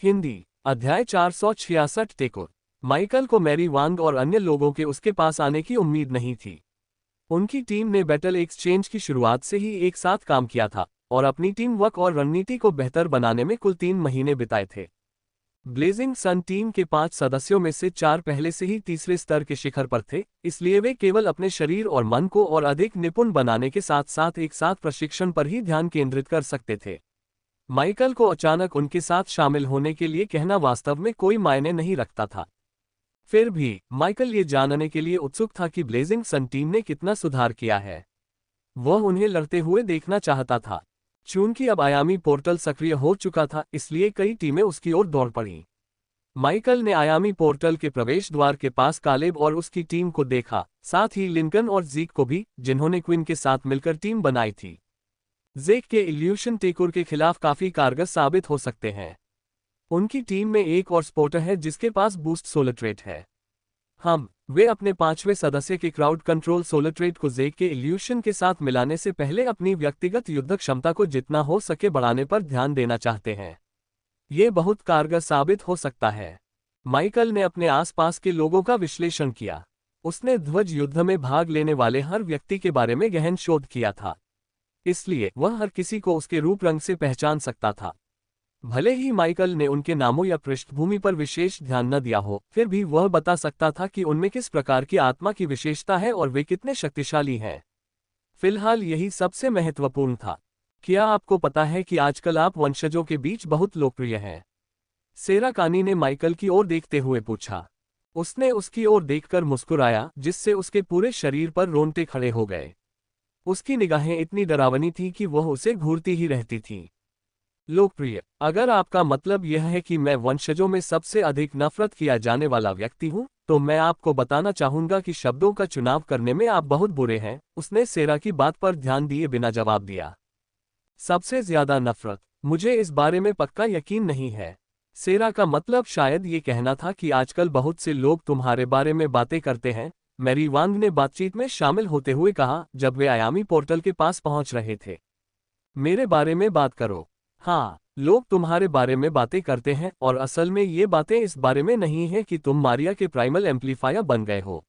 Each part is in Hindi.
हिंदी अध्याय 466 टेकोर। माइकल को मैरी वांग और अन्य लोगों के उसके पास आने की उम्मीद नहीं थी। उनकी टीम ने बैटल एक्सचेंज की शुरुआत से ही एक साथ काम किया था और अपनी टीम वर्क और रणनीति को बेहतर बनाने में कुल 3 महीने बिताए थे। ब्लेजिंग सन टीम के 5 सदस्यों में से 4 पहले से ही तीसरे स्तर के शिखर पर थे, इसलिए वे केवल अपने शरीर और मन को और अधिक निपुण बनाने के साथ साथ एक साथ प्रशिक्षण पर ही ध्यान केंद्रित कर सकते थे। माइकल को अचानक उनके साथ शामिल होने के लिए कहना वास्तव में कोई मायने नहीं रखता था। फिर भी माइकल ये जानने के लिए उत्सुक था कि ब्लेजिंग सन टीम ने कितना सुधार किया है। वह उन्हें लड़ते हुए देखना चाहता था। चूंकि अब आयामी पोर्टल सक्रिय हो चुका था, इसलिए कई टीमें उसकी ओर दौड़ पड़ीं। माइकल ने आयामी पोर्टल के प्रवेश द्वार के पास कालेब और उसकी टीम को देखा, साथ ही लिंकन और जीक को भी, जिन्होंने क्विन के साथ मिलकर टीम बनाई थी। जेक के इल्यूशन टेकोर के खिलाफ काफी कारगर साबित हो सकते हैं। उनकी टीम में एक और स्पोर्टर है जिसके पास बूस्ट सोलर ट्रेट है। वे अपने 5वें सदस्य के क्राउड कंट्रोल सोलर ट्रेट को जेक के इल्यूशन के साथ मिलाने से पहले अपनी व्यक्तिगत युद्ध क्षमता को जितना हो सके बढ़ाने पर ध्यान देना चाहते हैं। ये बहुत कारगर साबित हो सकता है। माइकल ने अपने आसपास के लोगों का विश्लेषण किया। उसने ध्वज युद्ध में भाग लेने वाले हर व्यक्ति के बारे में गहन शोध किया था, इसलिए वह हर किसी को उसके रूप रंग से पहचान सकता था। भले ही माइकल ने उनके नामों या पृष्ठभूमि पर विशेष ध्यान न दिया हो, फिर भी वह बता सकता था कि उनमें किस प्रकार की आत्मा की विशेषता है और वे कितने शक्तिशाली हैं। फिलहाल यही सबसे महत्वपूर्ण था। क्या आपको पता है कि आजकल आप वंशजों के बीच बहुत लोकप्रिय हैं? सेरा कानी ने माइकल की ओर देखते हुए पूछा। उसने उसकी ओर देखकर मुस्कुराया, जिससे उसके पूरे शरीर पर रोंगटे खड़े हो गए। उसकी निगाहें इतनी डरावनी थीं कि वह उसे घूरती ही रहती थीं। लोकप्रिय, अगर आपका मतलब यह है कि मैं वंशजों में सबसे अधिक नफरत किया जाने वाला व्यक्ति हूं, तो मैं आपको बताना चाहूंगा कि शब्दों का चुनाव करने में आप बहुत बुरे हैं। उसने सेरा की बात पर ध्यान दिए बिना जवाब दिया। सबसे ज्यादा नफरत? मुझे इस बारे में पक्का यकीन नहीं है। सेरा का मतलब शायद ये कहना था कि आजकल बहुत से लोग तुम्हारे बारे में बातें करते हैं। मैरी वांग ने बातचीत में शामिल होते हुए कहा, जब वे आयामी पोर्टल के पास पहुंच रहे थे। मेरे बारे में बात करो। हाँ, लोग तुम्हारे बारे में बातें करते हैं, और असल में ये बातें इस बारे में नहीं है कि तुम मारिया के प्राइमल एम्पलीफायर बन गए हो।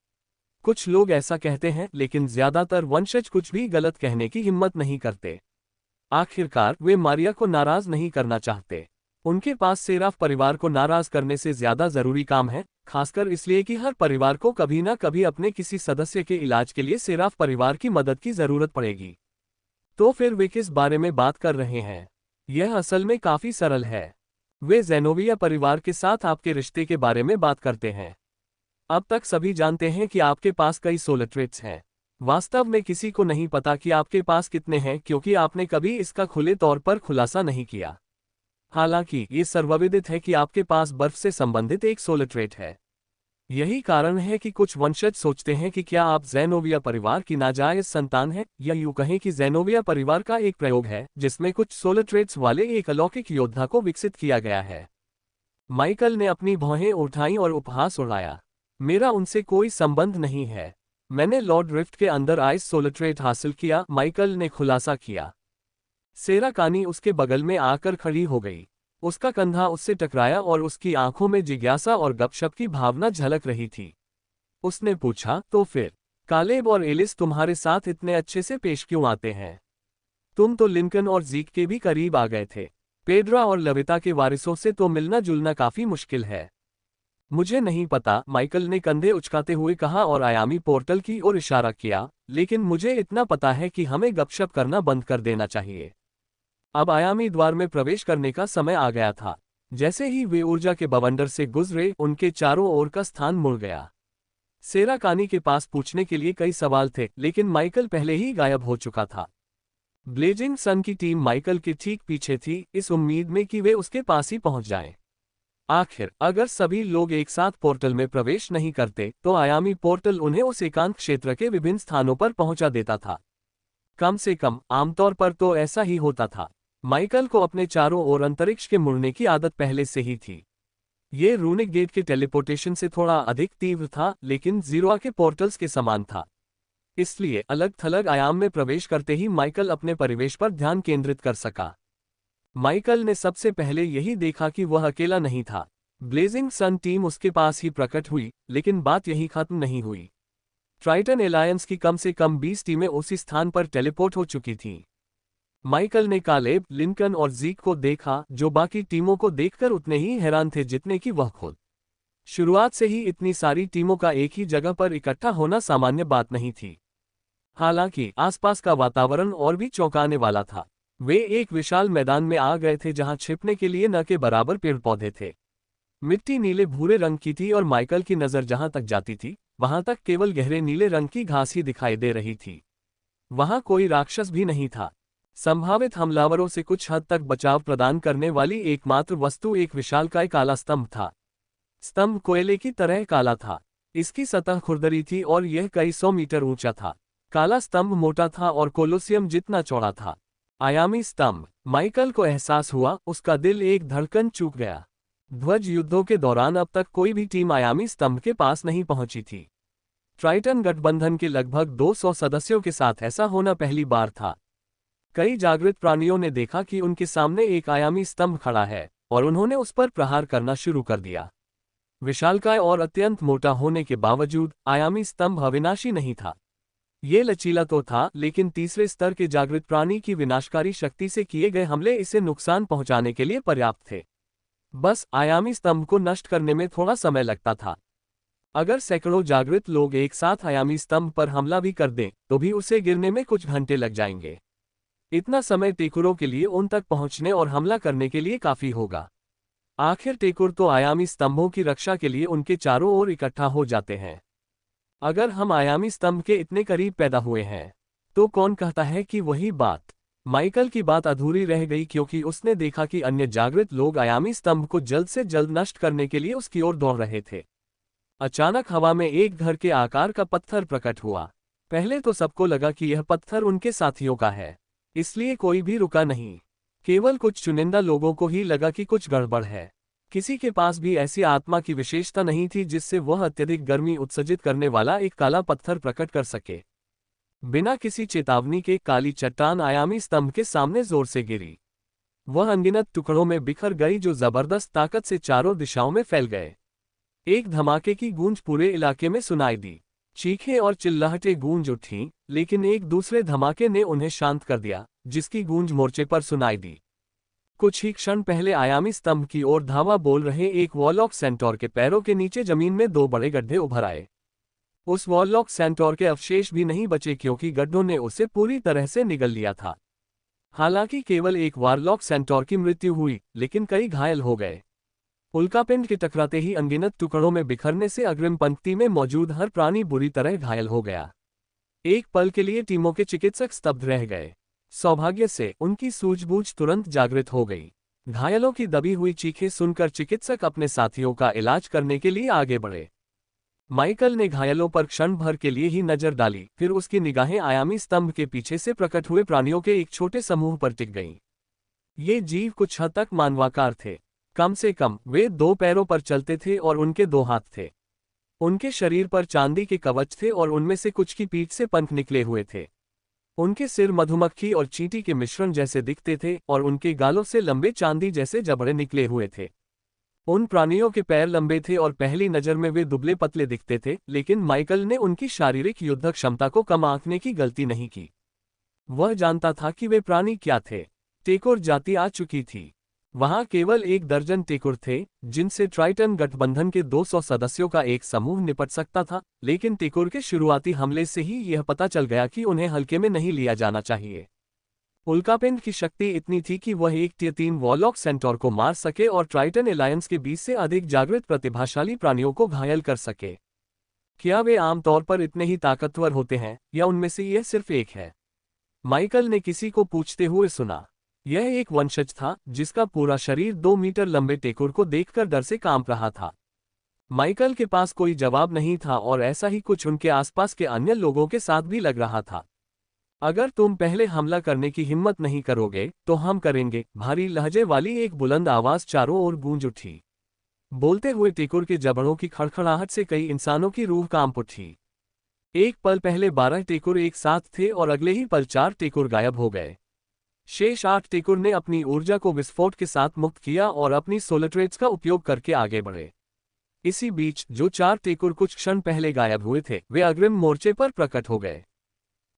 कुछ लोग ऐसा कहते हैं, लेकिन ज्यादातर वंशज कुछ भी गलत कहने की हिम्मत नहीं करते। आखिरकार वे मारिया को नाराज नहीं करना चाहते। उनके पास सेराफ परिवार को नाराज करने से ज्यादा जरूरी काम है, खासकर इसलिए कि हर परिवार को कभी ना कभी अपने किसी सदस्य के इलाज के लिए सेराफ परिवार की मदद की जरूरत पड़ेगी। तो फिर वे किस बारे में बात कर रहे हैं? यह असल में काफी सरल है। वे ज़ेनोविया परिवार के साथ आपके रिश्ते के बारे में बात करते हैं। अब तक सभी जानते हैं कि आपके पास कई सोलर ट्रेट्स हैं। वास्तव में किसी को नहीं पता कि आपके पास कितने हैं, क्योंकि आपने कभी इसका खुले तौर पर खुलासा नहीं किया। हालांकि ये सर्वविदित है कि आपके पास बर्फ से संबंधित एक सोलर ट्रेट है। यही कारण है कि कुछ वंशज सोचते हैं कि क्या आप ज़ेनोविया परिवार की नाजायज संतान हैं, या यूं कहें कि ज़ेनोविया परिवार का एक प्रयोग है जिसमें कुछ सोलर ट्रेट्स वाले एक अलौकिक योद्धा को विकसित किया गया है। माइकल ने अपनी भौहें उठाईं और उपहास उड़ाया। मेरा उनसे कोई संबंध नहीं है। मैंने लॉर्ड रिफ्ट के अंदर आइस सोलर ट्रेट हासिल किया, माइकल ने खुलासा किया। सेरा कानी उसके बगल में आकर खड़ी हो गई। उसका कंधा उससे टकराया और उसकी आंखों में जिज्ञासा और गपशप की भावना झलक रही थी। उसने पूछा, तो फिर कालेब और एलिस तुम्हारे साथ इतने अच्छे से पेश क्यों आते हैं? तुम तो लिंकन और जीक के भी करीब आ गए थे। पेड्रा और लविता के वारिसों से तो मिलना जुलना काफी मुश्किल है। मुझे नहीं पता, माइकल ने कंधे उचकाते हुए कहा और आयामी पोर्टल की ओर इशारा किया, लेकिन मुझे इतना पता है कि हमें गपशप करना बंद कर देना चाहिए। अब आयामी द्वार में प्रवेश करने का समय आ गया था। जैसे ही वे ऊर्जा के बवंडर से गुजरे, उनके चारों ओर का स्थान मुड़ गया। सेरा कानी के पास पूछने के लिए कई सवाल थे, लेकिन माइकल पहले ही गायब हो चुका था। ब्लेजिंग सन की टीम माइकल के ठीक पीछे थी, इस उम्मीद में कि वे उसके पास ही पहुंच जाएं। आखिर अगर सभी लोग एक साथ पोर्टल में प्रवेश नहीं करते, तो आयामी पोर्टल उन्हें उस एकांत क्षेत्र के विभिन्न स्थानों पर पहुंचा देता था। कम से कम आमतौर पर तो ऐसा ही होता था। माइकल को अपने चारों ओर अंतरिक्ष के मुड़ने की आदत पहले से ही थी। ये रूनिक गेट के टेलीपोर्टेशन से थोड़ा अधिक तीव्र था, लेकिन जीरोआ के पोर्टल्स के समान था। इसलिए अलग थलग आयाम में प्रवेश करते ही माइकल अपने परिवेश पर ध्यान केंद्रित कर सका। माइकल ने सबसे पहले यही देखा कि वह अकेला नहीं था। ब्लेजिंग सन टीम उसके पास ही प्रकट हुई, लेकिन बात यही खत्म नहीं हुई। ट्राइटन एलायंस की कम से कम 20 टीमें उसी स्थान पर टेलीपोर्ट हो चुकी थीं। माइकल ने कालेब, लिंकन और जीक को देखा, जो बाकी टीमों को देखकर उतने ही हैरान थे जितने कि वह खुद। शुरुआत से ही इतनी सारी टीमों का एक ही जगह पर इकट्ठा होना सामान्य बात नहीं थी। हालांकि आसपास का वातावरण और भी चौंकाने वाला था। वे एक विशाल मैदान में आ गए थे जहां छिपने के लिए न के बराबर पेड़ पौधे थे। मिट्टी नीले भूरे रंग की थी और माइकल की नज़र जहां तक जाती थी वहां तक केवल गहरे नीले रंग की घास ही दिखाई दे रही थी। वहां कोई राक्षस भी नहीं था। संभावित हमलावरों से कुछ हद तक बचाव प्रदान करने वाली एकमात्र वस्तु एक विशालकाय काला स्तंभ था। स्तंभ कोयले की तरह काला था। इसकी सतह खुरदरी थी और यह कई 100 मीटर ऊंचा था। काला स्तंभ मोटा था और कोलोसियम जितना चौड़ा था। आयामी स्तंभ। माइकल को एहसास हुआ, उसका दिल एक धड़कन चूक गया। ध्वज युद्धों के दौरान अब तक कोई भी टीम आयामी स्तंभ के पास नहीं पहुंची थी। ट्राइटन गठबंधन के लगभग 200 सदस्यों के साथ ऐसा होना पहली बार था। कई जागृत प्राणियों ने देखा कि उनके सामने एक आयामी स्तंभ खड़ा है और उन्होंने उस पर प्रहार करना शुरू कर दिया। विशालकाय और अत्यंत मोटा होने के बावजूद आयामी स्तंभ अविनाशी नहीं था। ये लचीला तो था, लेकिन तीसरे स्तर के जागृत प्राणी की विनाशकारी शक्ति से किए गए हमले इसे नुकसान पहुंचाने के लिए पर्याप्त थे। बस आयामी स्तंभ को नष्ट करने में थोड़ा समय लगता था। अगर सैकड़ों जागृत लोग एक साथ आयामी स्तंभ पर हमला भी कर दें तो भी उसे गिरने में कुछ घंटे लग जाएंगे। इतना समय टेकुरों के लिए उन तक पहुंचने और हमला करने के लिए काफी होगा। आखिर टेकुर तो आयामी स्तंभों की रक्षा के लिए उनके चारों ओर इकट्ठा हो जाते हैं। अगर हम आयामी स्तंभ के इतने करीब पैदा हुए हैं तो कौन कहता है कि वही बात। माइकल की बात अधूरी रह गई क्योंकि उसने देखा कि अन्य जागृत लोग आयामी स्तंभ को जल्द से जल्द नष्ट करने के लिए उसकी ओर दौड़ रहे थे। अचानक हवा में एक घर के आकार का पत्थर प्रकट हुआ। पहले तो सबको लगा कि यह पत्थर उनके साथियों का है, इसलिए कोई भी रुका नहीं। केवल कुछ चुनिंदा लोगों को ही लगा कि कुछ गड़बड़ है। किसी के पास भी ऐसी आत्मा की विशेषता नहीं थी जिससे वह अत्यधिक गर्मी उत्सर्जित करने वाला एक काला पत्थर प्रकट कर सके। बिना किसी चेतावनी के काली चट्टान आयामी स्तंभ के सामने जोर से गिरी। वह अनगिनत टुकड़ों में बिखर गई जो जबरदस्त ताकत से चारों दिशाओं में फैल गए। एक धमाके की गूंज पूरे इलाके में सुनाई दी। चीखें और चिल्लाहटें गूंज उठीं, लेकिन एक दूसरे धमाके ने उन्हें शांत कर दिया, जिसकी गूंज मोर्चे पर सुनाई दी। कुछ ही क्षण पहले आयामी स्तंभ की ओर धावा बोल रहे एक वॉरलॉक सेंटोर के पैरों के नीचे जमीन में 2 बड़े गड्ढे उभर आए। उस वॉरलॉक सेंटोर के अवशेष भी नहीं बचे क्योंकि गड्ढों ने उसे पूरी तरह से निगल लिया था। हालांकि केवल एक वॉरलॉक सेंटोर की मृत्यु हुई, लेकिन कई घायल हो गए। उल्कापिंड के टकराते ही अनगिनत टुकड़ों में बिखरने से अग्रिम पंक्ति में मौजूद हर प्राणी बुरी तरह घायल हो गया। एक पल के लिए टीमों के चिकित्सक स्तब्ध रह गए। सौभाग्य से उनकी सूझबूझ तुरंत जागृत हो गई। घायलों की दबी हुई चीखें सुनकर चिकित्सक अपने साथियों का इलाज करने के लिए आगे बढ़े। माइकल ने घायलों पर क्षण भर के लिए ही नजर डाली, फिर उसकी निगाहें आयामी स्तंभ के पीछे से प्रकट हुए प्राणियों के एक छोटे समूह पर टिक गईं। ये जीव कुछ हद तक मानवाकार थे। कम से कम वे 2 पैरों पर चलते थे और उनके 2 हाथ थे। उनके शरीर पर चांदी के कवच थे और उनमें से कुछ की पीठ से पंख निकले हुए थे। उनके सिर मधुमक्खी और चींटी के मिश्रण जैसे दिखते थे और उनके गालों से लंबे चांदी जैसे जबड़े निकले हुए थे। उन प्राणियों के पैर लंबे थे और पहली नज़र में वे दुबले पतले दिखते थे, लेकिन माइकल ने उनकी शारीरिक युद्ध क्षमता को कम आंकने की गलती नहीं की। वह जानता था कि वे प्राणी क्या थे। टेकुर जाति आ चुकी थी। वहां केवल 1 दर्जन टेकुर थे, जिनसे ट्राइटन गठबंधन के 200 सदस्यों का एक समूह निपट सकता था, लेकिन टेकुर के शुरुआती हमले से ही यह पता चल गया कि उन्हें हल्के में नहीं लिया जाना चाहिए। उल्कापिंड की शक्ति इतनी थी कि वह 1 टियर 3 वॉरलॉक सेंटोर को मार सके और ट्राइटन एलायंस के 20 से अधिक जागृत प्रतिभाशाली प्राणियों को घायल कर सके। क्या वे आमतौर पर इतने ही ताकतवर होते हैं या उनमें से यह सिर्फ एक है? माइकल ने किसी को पूछते हुए सुना। यह एक वंशज था जिसका पूरा शरीर 2 मीटर लंबे टेकुर को देखकर डर से कांप रहा था। माइकल के पास कोई जवाब नहीं था और ऐसा ही कुछ उनके आसपास के अन्य लोगों के साथ भी लग रहा था। अगर तुम पहले हमला करने की हिम्मत नहीं करोगे तो हम करेंगे, भारी लहजे वाली एक बुलंद आवाज चारों ओर गूंज उठी। बोलते हुए टेकुर के जबड़ों की खड़खड़ाहट से कई इंसानों की रूह कांप उठी। एक पल पहले 12 टेकुर एक साथ थे और अगले ही पल 4 टेकुर गायब हो गए। शेष 8 टेकुर ने अपनी ऊर्जा को विस्फोट के साथ मुक्त किया और अपनी सोलट्रेड्स का उपयोग करके आगे बढ़े। इसी बीच जो 4 टेकुर कुछ क्षण पहले गायब हुए थे वे अग्रिम मोर्चे पर प्रकट हो गए।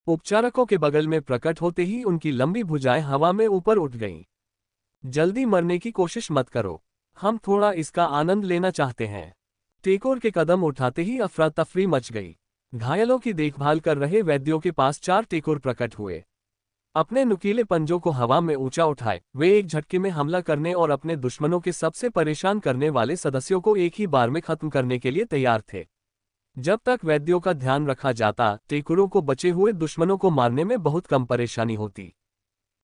उपचारकों के बगल में प्रकट होते ही उनकी लंबी भुजाएं हवा में ऊपर उठ गईं। जल्दी मरने की कोशिश मत करो, हम थोड़ा इसका आनंद लेना चाहते हैं। टेकोर के कदम उठाते ही अफरा तफरी मच गई। घायलों की देखभाल कर रहे वैद्यों के पास 4 टेकोर प्रकट हुए। अपने नुकीले पंजों को हवा में ऊंचा उठाए वे एक झटके में हमला करने और अपने दुश्मनों के सबसे परेशान करने वाले सदस्यों को एक ही बार में खत्म करने के लिए तैयार थे। जब तक वैद्यों का ध्यान रखा जाता, टेकुरों को बचे हुए दुश्मनों को मारने में बहुत कम परेशानी होती।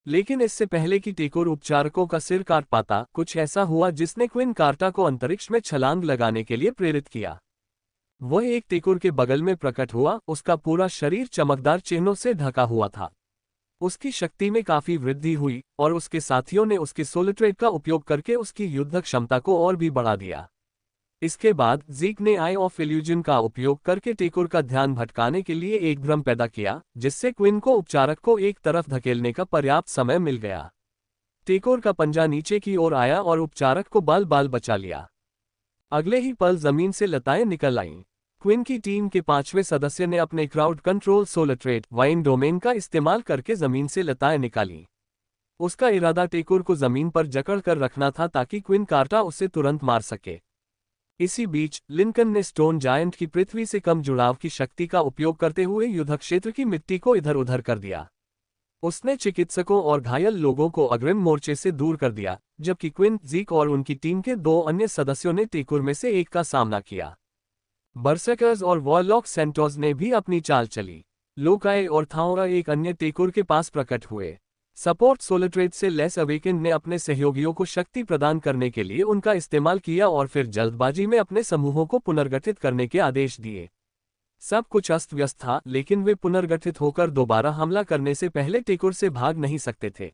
लेकिन इससे पहले कि टेकुर उपचारकों का सिर काट पाता, कुछ ऐसा हुआ जिसने क्विन कार्टा को अंतरिक्ष में छलांग लगाने के लिए प्रेरित किया। वह एक टेकुर के बगल में प्रकट हुआ, उसका पूरा शरीर चमकदार चिन्हों से ढका हुआ था। उसकी शक्ति में काफी वृद्धि हुई और उसके साथियों ने उसके सोलिट्रेड का उपयोग करके उसकी युद्ध क्षमता को और भी बढ़ा दिया। इसके बाद ज़ीक ने आई ऑफ इल्यूजन का उपयोग करके टेकुर का ध्यान भटकाने के लिए एक भ्रम पैदा किया, जिससे क्विन को उपचारक को एक तरफ धकेलने का पर्याप्त समय मिल गया। टेकुर का पंजा नीचे की ओर आया और उपचारक को बाल बाल बचा लिया। अगले ही पल जमीन से लताएं निकल आईं। क्विन की टीम के 5वें सदस्य ने अपने क्राउड कंट्रोल सोलिट्रेड वाइन डोमेन का इस्तेमाल करके जमीन से लताएं निकाली। उसका इरादा टेकुर को जमीन पर जकड़ कर रखना था ताकि क्विन कार्टा उसे तुरंत मार सके। इसी बीच लिंकन ने स्टोन जायंट की पृथ्वी से कम जुड़ाव की शक्ति का उपयोग करते हुए युद्ध क्षेत्र की मिट्टी को इधर उधर कर दिया। उसने चिकित्सकों और घायल लोगों को अग्रिम मोर्चे से दूर कर दिया, जबकि क्विन, ज़ीक और उनकी टीम के 2 अन्य सदस्यों ने टेकुर में से एक का सामना किया। बर्सर्कर्स और वॉरलॉक सेंटोस ने भी अपनी चाल चली। लोकाए और थाओरा एक अन्य टेकुर के पास प्रकट हुए। सपोर्ट सोलिट्रेड से लेस अवेकेंड ने अपने सहयोगियों को शक्ति प्रदान करने के लिए उनका इस्तेमाल किया और फिर जल्दबाजी में अपने समूहों को पुनर्गठित करने के आदेश दिए। सब कुछ अस्त व्यस्त था, लेकिन वे पुनर्गठित होकर दोबारा हमला करने से पहले टेकुर से भाग नहीं सकते थे।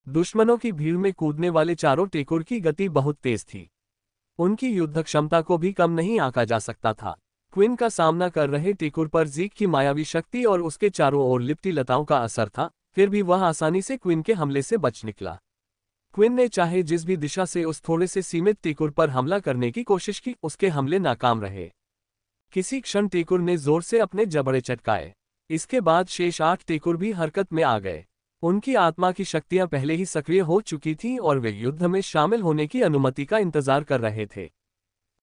दुश्मनों की भीड़ में कूदने वाले चारों टेकुर की गति बहुत तेज थी। उनकी युद्ध क्षमता को भी कम नहीं आंका जा सकता था। क्विन का सामना कर रहे टेकुर पर ज़ीक की मायावी शक्ति और उसके चारों ओर लिपटी लताओं का असर था, फिर भी वह आसानी से क्विन के हमले से बच निकला। क्विन ने चाहे जिस भी दिशा से उस थोड़े से सीमित टेकुर पर हमला करने की कोशिश की, उसके हमले नाकाम रहे। किसी क्षण टेकुर ने जोर से अपने जबड़े चटकाए। इसके बाद शेष 8 टेकुर भी हरकत में आ गए। उनकी आत्मा की शक्तियां पहले ही सक्रिय हो चुकी थीं और वे युद्ध में शामिल होने की अनुमति का इंतजार कर रहे थे।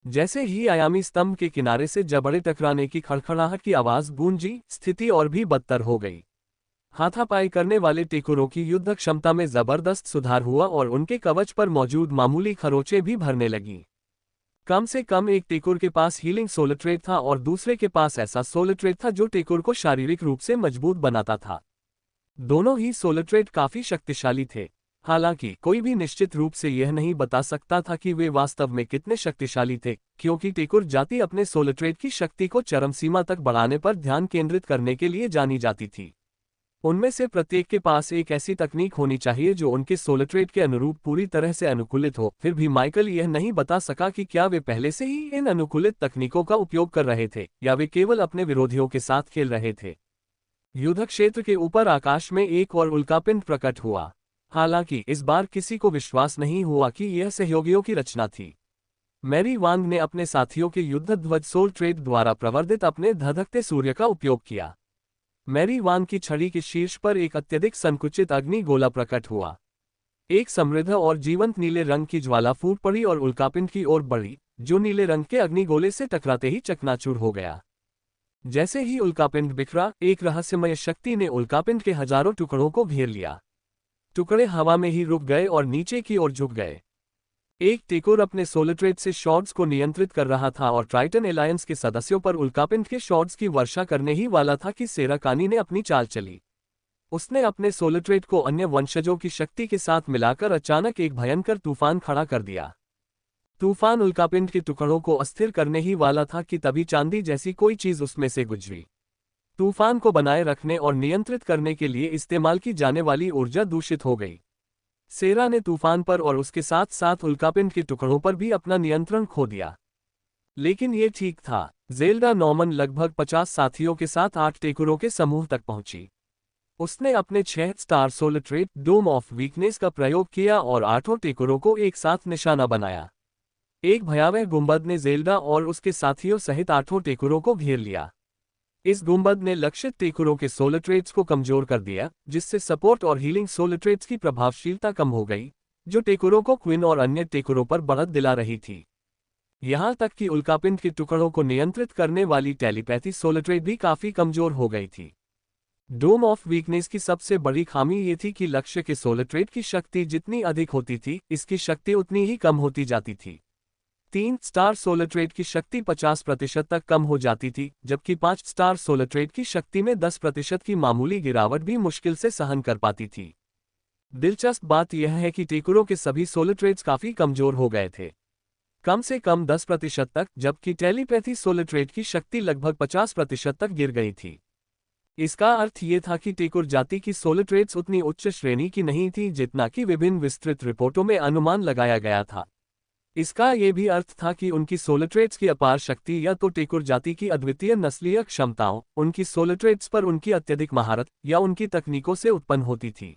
जैसे ही आयामी स्तंभ के किनारे से जबड़े टकराने की खड़खड़ाहट की आवाज गूंजी, स्थिति और भी बदतर हो गई। हाथापाई करने वाले टेकुरों की युद्ध क्षमता में जबरदस्त सुधार हुआ और उनके कवच पर मौजूद मामूली खरोंचें भी भरने लगीं। कम से कम एक टेकुर के पास हीलिंग सोलिट्रेड था और दूसरे के पास ऐसा सोलिट्रेड था जो टेकुर को शारीरिक रूप से मजबूत बनाता था। दोनों ही सोलिट्रेड काफी शक्तिशाली थे। हालांकि कोई भी निश्चित रूप से यह नहीं बता सकता था कि वे वास्तव में कितने शक्तिशाली थे, क्योंकि टेकुर जाति अपने सोलिट्रेड की शक्ति को चरम सीमा तक बढ़ाने पर ध्यान केंद्रित करने के लिए जानी जाती थी। उनमें से प्रत्येक के पास एक ऐसी तकनीक होनी चाहिए जो उनके सोलिट्रेड के अनुरूप पूरी तरह से अनुकूलित हो। फिर भी माइकल यह नहीं बता सका कि क्या वे पहले से ही इन अनुकूलित तकनीकों का उपयोग कर रहे थे या वे केवल अपने विरोधियों के साथ खेल रहे थे। युद्ध क्षेत्र के ऊपर आकाश में एक और उल्कापिंड प्रकट हुआ। हालांकि इस बार किसी को विश्वास नहीं हुआ कि यह सहयोगियों की रचना थी। मैरी वांग ने अपने साथियों के युद्ध ध्वज सोलिट्रेड द्वारा प्रवर्धित अपने धधकते सूर्य का उपयोग किया। मैरी वांग की छड़ी के शीर्ष पर एक अत्यधिक संकुचित अग्नि गोला प्रकट हुआ। एक समृद्ध और जीवंत नीले रंग की ज्वाला फूट पड़ी और उल्कापिंड की ओर बढ़ी, जो नीले रंग के अग्निगोले से टकराते ही चकनाचूर हो गया। जैसे ही उल्कापिंड बिखरा, एक रहस्यमय शक्ति ने उल्कापिंड के हजारों टुकड़ों को घेर लिया। टुकड़े हवा में ही रुक गए और नीचे की ओर झुक गए। एक टेकुर अपने सोलिट्रेड से शॉट्स को नियंत्रित कर रहा था और ट्राइटन एलायंस के सदस्यों पर उल्कापिंड के शॉट्स की वर्षा करने ही वाला था कि सेराकानी ने अपनी चाल चली। उसने अपने सोलिट्रेड को अन्य वंशजों की शक्ति के साथ मिलाकर अचानक एक भयंकर तूफान खड़ा कर दिया। तूफान उल्कापिंड के टुकड़ों को अस्थिर करने ही वाला था कि तभी चांदी जैसी कोई चीज उसमें से गुजरी। तूफान को बनाए रखने और नियंत्रित करने के लिए इस्तेमाल की जाने वाली ऊर्जा दूषित हो गई। सेरा ने तूफान पर और उसके साथ साथ उल्कापिंड के टुकड़ों पर भी अपना नियंत्रण खो दिया। लेकिन ये ठीक था। ज़ेल्डा नॉर्मन लगभग 50 साथियों के साथ 8 टेकुरों के समूह तक पहुंची। उसने अपने 6 star solar trade dome of weakness का प्रयोग किया और 8 टेकोरों को एक साथ निशाना बनाया। एक भयावह गुंबद ने ज़ेल्डा और उसके साथियों सहित 8 टेकोरों को घेर लिया। इस गुंबद ने लक्षित टेकोरों के सोलर ट्रेड्स को कमजोर कर दिया, जिससे सपोर्ट और हीलिंग सोलर ट्रेड्स की प्रभावशीलता कम हो गई, जो टेकोरों को क्विन और अन्य टेकोरों पर बढ़त दिला रही थी। यहां तक कि उल्कापिंड के टुकड़ों को नियंत्रित करने वाली टेलीपैथी सोलर ट्रेड भी काफी कमजोर हो गई थी। डोम ऑफ वीकनेस की सबसे बड़ी खामी ये थी कि लक्ष्य के सोलर ट्रेड की शक्ति जितनी अधिक होती थी, इसकी शक्ति उतनी ही कम होती जाती थी। 3 स्टार सोलर ट्रेड की शक्ति 50% तक कम हो जाती थी, जबकि 5 स्टार सोलर ट्रेड की शक्ति में 10% की मामूली गिरावट भी मुश्किल से सहन कर पाती थी। दिलचस्प बात यह है कि टेकोरों के सभी सोलर ट्रेड्स काफी कमजोर हो गए थे, कम से कम 10% तक, जबकि टेलीपैथी सोलर ट्रेड की शक्ति लगभग 50% तक गिर गई थी। इसका अर्थ ये था कि टेकोर जाति की सोलर ट्रेड्स उतनी उच्च श्रेणी की नहीं थी जितना कि विभिन्न विस्तृत रिपोर्टों में अनुमान लगाया गया था। इसका ये भी अर्थ था कि उनकी सोलर ट्रेड्स की अपार शक्ति या तो टेकोर जाति की अद्वितीय नस्लीय क्षमताओं, उनकी सोलर ट्रेड्स पर उनकी अत्यधिक महारत या उनकी तकनीकों से उत्पन्न होती थी,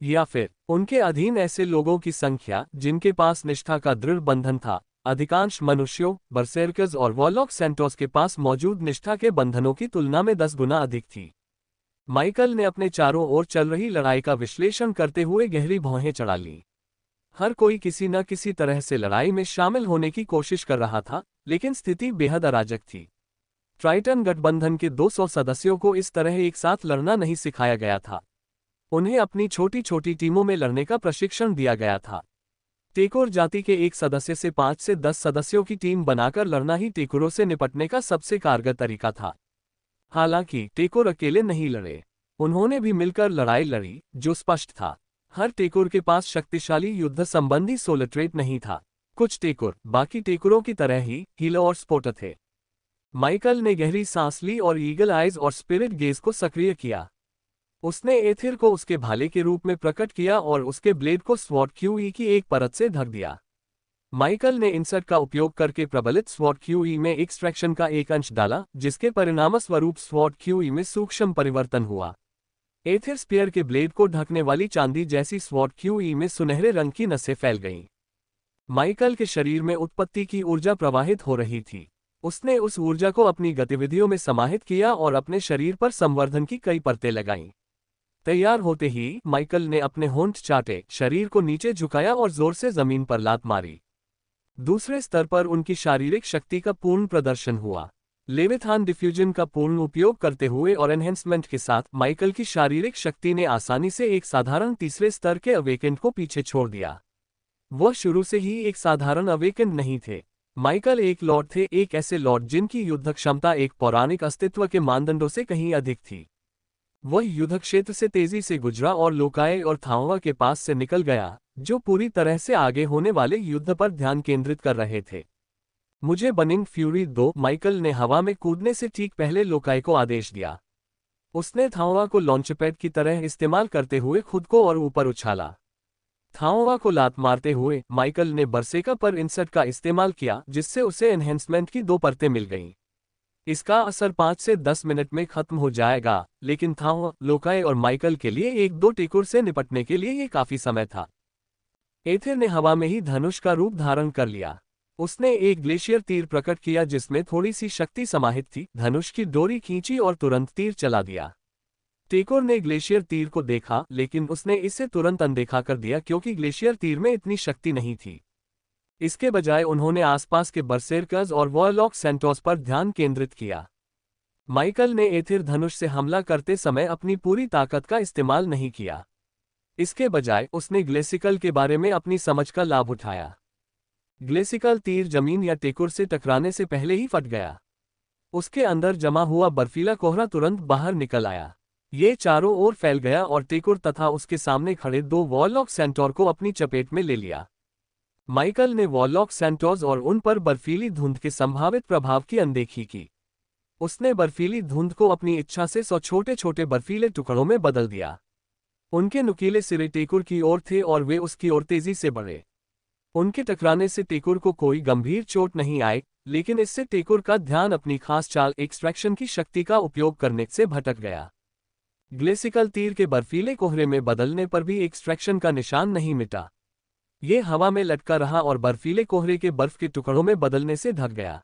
या फिर उनके अधीन ऐसे लोगों की संख्या जिनके पास निष्ठा का दृढ़ बंधन था। अधिकांश मनुष्यों, बरसेर्कर्स और वॉरलॉक सेंटोस के पास मौजूद निष्ठा के बंधनों की तुलना में 10 गुना अधिक थी। माइकल ने अपने चारों ओर चल रही लड़ाई का विश्लेषण करते हुए गहरी भौहें चढ़ा ली। हर कोई किसी न किसी तरह से लड़ाई में शामिल होने की कोशिश कर रहा था, लेकिन स्थिति बेहद अराजक थी। ट्राइटन गठबंधन के 200 सदस्यों को इस तरह एक साथ लड़ना नहीं सिखाया गया था। उन्हें अपनी छोटी छोटी टीमों में लड़ने का प्रशिक्षण दिया गया था। टेकोर जाति के एक सदस्य से 5 से 10 सदस्यों की टीम बनाकर लड़ना ही टेकोरों से निपटने का सबसे कारगर तरीका था। हालांकि टेकोर अकेले नहीं लड़े, उन्होंने भी मिलकर लड़ाई लड़ी, जो स्पष्ट था। हर टेकोर के पास शक्तिशाली युद्ध संबंधी सोलर ट्रेड नहीं था। कुछ टेकोर बाकी टेकोरों की तरह ही हीलर और स्पोटर थे। माइकल ने गहरी सांस ली और ईगल आइज और स्पिरिट गेज को सक्रिय किया। उसने एथिर को उसके भाले के रूप में प्रकट किया और उसके ब्लेड को स्वॉर्ड क्यूई की एक परत से ढक दिया। माइकल ने इंसर्ट का उपयोग करके प्रबलित स्वॉर्ड क्यूई में एक्सट्रैक्शन का एक अंश डाला, जिसके परिणामस्वरूप स्वॉर्ड क्यूई में सूक्ष्म परिवर्तन हुआ। एथिर स्पीयर के ब्लेड को ढकने वाली चांदी जैसी स्वॉर्ड क्यूई में सुनहरे रंग की नसें फैल गईं। माइकल के शरीर में उत्पत्ति की ऊर्जा प्रवाहित हो रही थी। उसने उस ऊर्जा को अपनी गतिविधियों में समाहित किया और अपने शरीर पर संवर्धन की कई परतें लगाईं। तैयार होते ही माइकल ने अपने होंठ चाटे, शरीर को नीचे झुकाया और जोर से जमीन पर लात मारी। दूसरे स्तर पर उनकी शारीरिक शक्ति का पूर्ण प्रदर्शन हुआ। लेविथान डिफ्यूजन का पूर्ण उपयोग करते हुए और एनहेंसमेंट के साथ माइकल की शारीरिक शक्ति ने आसानी से एक साधारण तीसरे स्तर के अवेकेंड को पीछे छोड़ दिया। वह शुरू से ही एक साधारण अवेकेंड नहीं थे। माइकल एक लॉर्ड थे, एक ऐसे लॉर्ड जिनकी युद्ध क्षमता एक पौराणिक अस्तित्व के मानदंडों से कहीं अधिक थी। वह युद्ध क्षेत्र से तेजी से गुजरा और लोकाए और थांवा के पास से निकल गया, जो पूरी तरह से आगे होने वाले युद्ध पर ध्यान केंद्रित कर रहे थे। मुझे बर्निंग फ्यूरी दो, माइकल ने हवा में कूदने से ठीक पहले लोकाए को आदेश दिया। उसने थांवा को लॉन्चपैड की तरह इस्तेमाल करते हुए खुद को और ऊपर उछाला। थांवा को लात मारते हुए माइकल ने बरसेका पर इंसर्ट का इस्तेमाल किया, जिससे उसे एनहेंसमेंट की 2 परतें मिल गईं। इसका असर 5 से 10 मिनट में खत्म हो जाएगा, लेकिन थांवा, लोकाए और माइकल के लिए 1-2 टेकोर से निपटने के लिए ये काफी समय था। एथिर ने हवा में ही धनुष का रूप धारण कर लिया। उसने एक ग्लेशियर तीर प्रकट किया जिसमें थोड़ी सी शक्ति समाहित थी, धनुष की डोरी खींची और तुरंत तीर चला दिया। टेकोर ने ग्लेशियर तीर को देखा, लेकिन उसने इसे तुरंत अनदेखा कर दिया क्योंकि ग्लेशियर तीर में इतनी शक्ति नहीं थी। इसके बजाय उन्होंने आसपास के बरसेर्कर्स और वॉरलॉक सेंटोस पर ध्यान केंद्रित किया। माइकल ने एथिर धनुष से हमला करते समय अपनी पूरी ताकत का इस्तेमाल नहीं किया। इसके बजाय उसने ग्लेसिकल के बारे में अपनी समझ का लाभ उठाया। ग्लेसिकल तीर जमीन या टेकोर से टकराने से पहले ही फट गया। उसके अंदर जमा हुआ बर्फीला कोहरा तुरंत बाहर निकल आया। ये चारों ओर फैल गया और टेकोर तथा उसके सामने खड़े 2 वॉरलॉक सेंटोर को अपनी चपेट में ले लिया। माइकल ने वॉरलॉक सेंटोर्स और उन पर बर्फीली धुंध के संभावित प्रभाव की अनदेखी की। उसने बर्फीली धुंध को अपनी इच्छा से 100 छोटे छोटे बर्फीले टुकड़ों में बदल दिया। उनके नुकीले सिरे टेकोर की ओर थे और वे उसकी ओर तेजी से बढ़े। उनके टकराने से टेकोर को कोई गंभीर चोट नहीं आई, लेकिन इससे टेकोर का ध्यान अपनी खास चाल एक्सट्रैक्शन की शक्ति का उपयोग करने से भटक गया। ग्लेसिकल तीर के बर्फीले कोहरे में बदलने पर भी एक्सट्रैक्शन का निशान नहीं मिटा। ये हवा में लटका रहा और बर्फीले कोहरे के बर्फ के टुकड़ों में बदलने से ढक गया।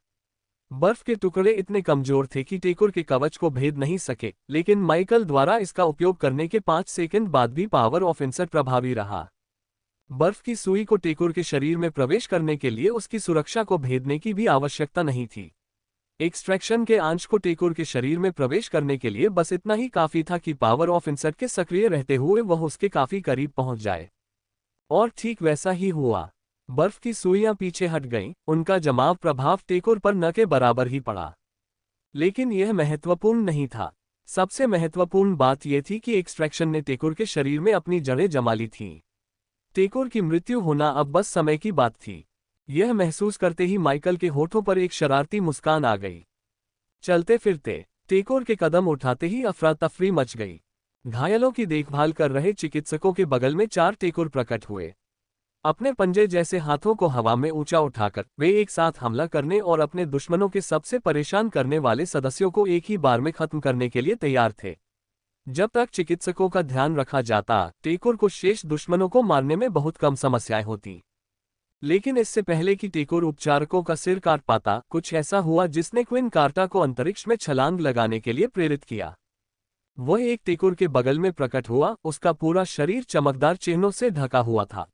बर्फ के टुकड़े इतने कमजोर थे कि टेकोर के कवच को भेद नहीं सके, लेकिन माइकल द्वारा इसका उपयोग करने के 5 सेकंड बाद भी पावर ऑफ इंसर्ट प्रभावी रहा। बर्फ की सुई को टेकोर के शरीर में प्रवेश करने के लिए उसकी सुरक्षा को भेदने की भी आवश्यकता नहीं थी। एक्सट्रैक्शन के अंश को टेकोर के शरीर में प्रवेश करने के लिए बस इतना ही काफी था कि पावर ऑफ इंसर्ट के सक्रिय रहते हुए वह उसके काफी करीब पहुंच जाए। और ठीक वैसा ही हुआ। बर्फ की सुइयां पीछे हट गईं, उनका जमाव प्रभाव टेकोर पर न के बराबर ही पड़ा। लेकिन यह महत्वपूर्ण नहीं था। सबसे महत्वपूर्ण बात यह थी कि एक्सट्रैक्शन ने टेकोर के शरीर में अपनी जड़ें जमा ली थीं। टेकोर की मृत्यु होना अब बस समय की बात थी। यह महसूस करते ही माइकल के होठों पर एक शरारती मुस्कान आ गई। चलते फिरते टेकोर के कदम उठाते ही अफरा तफरी मच गई। घायलों की देखभाल कर रहे चिकित्सकों के बगल में 4 टेकोर प्रकट हुए। अपने पंजे जैसे हाथों को हवा में ऊंचा उठाकर वे एक साथ हमला करने और अपने दुश्मनों के सबसे परेशान करने वाले सदस्यों को एक ही बार में खत्म करने के लिए तैयार थे। जब तक चिकित्सकों का ध्यान रखा जाता, टेकोर को शेष दुश्मनों को मारने में बहुत कम समस्याएं होती। लेकिन इससे पहले कि टेकोर उपचारकों का सिर काट पाता, कुछ ऐसा हुआ जिसने क्विन कार्टा को अंतरिक्ष में छलांग लगाने के लिए प्रेरित किया। वह एक टेकोर के बगल में प्रकट हुआ। उसका पूरा शरीर चमकदार चिन्हों से ढका हुआ था।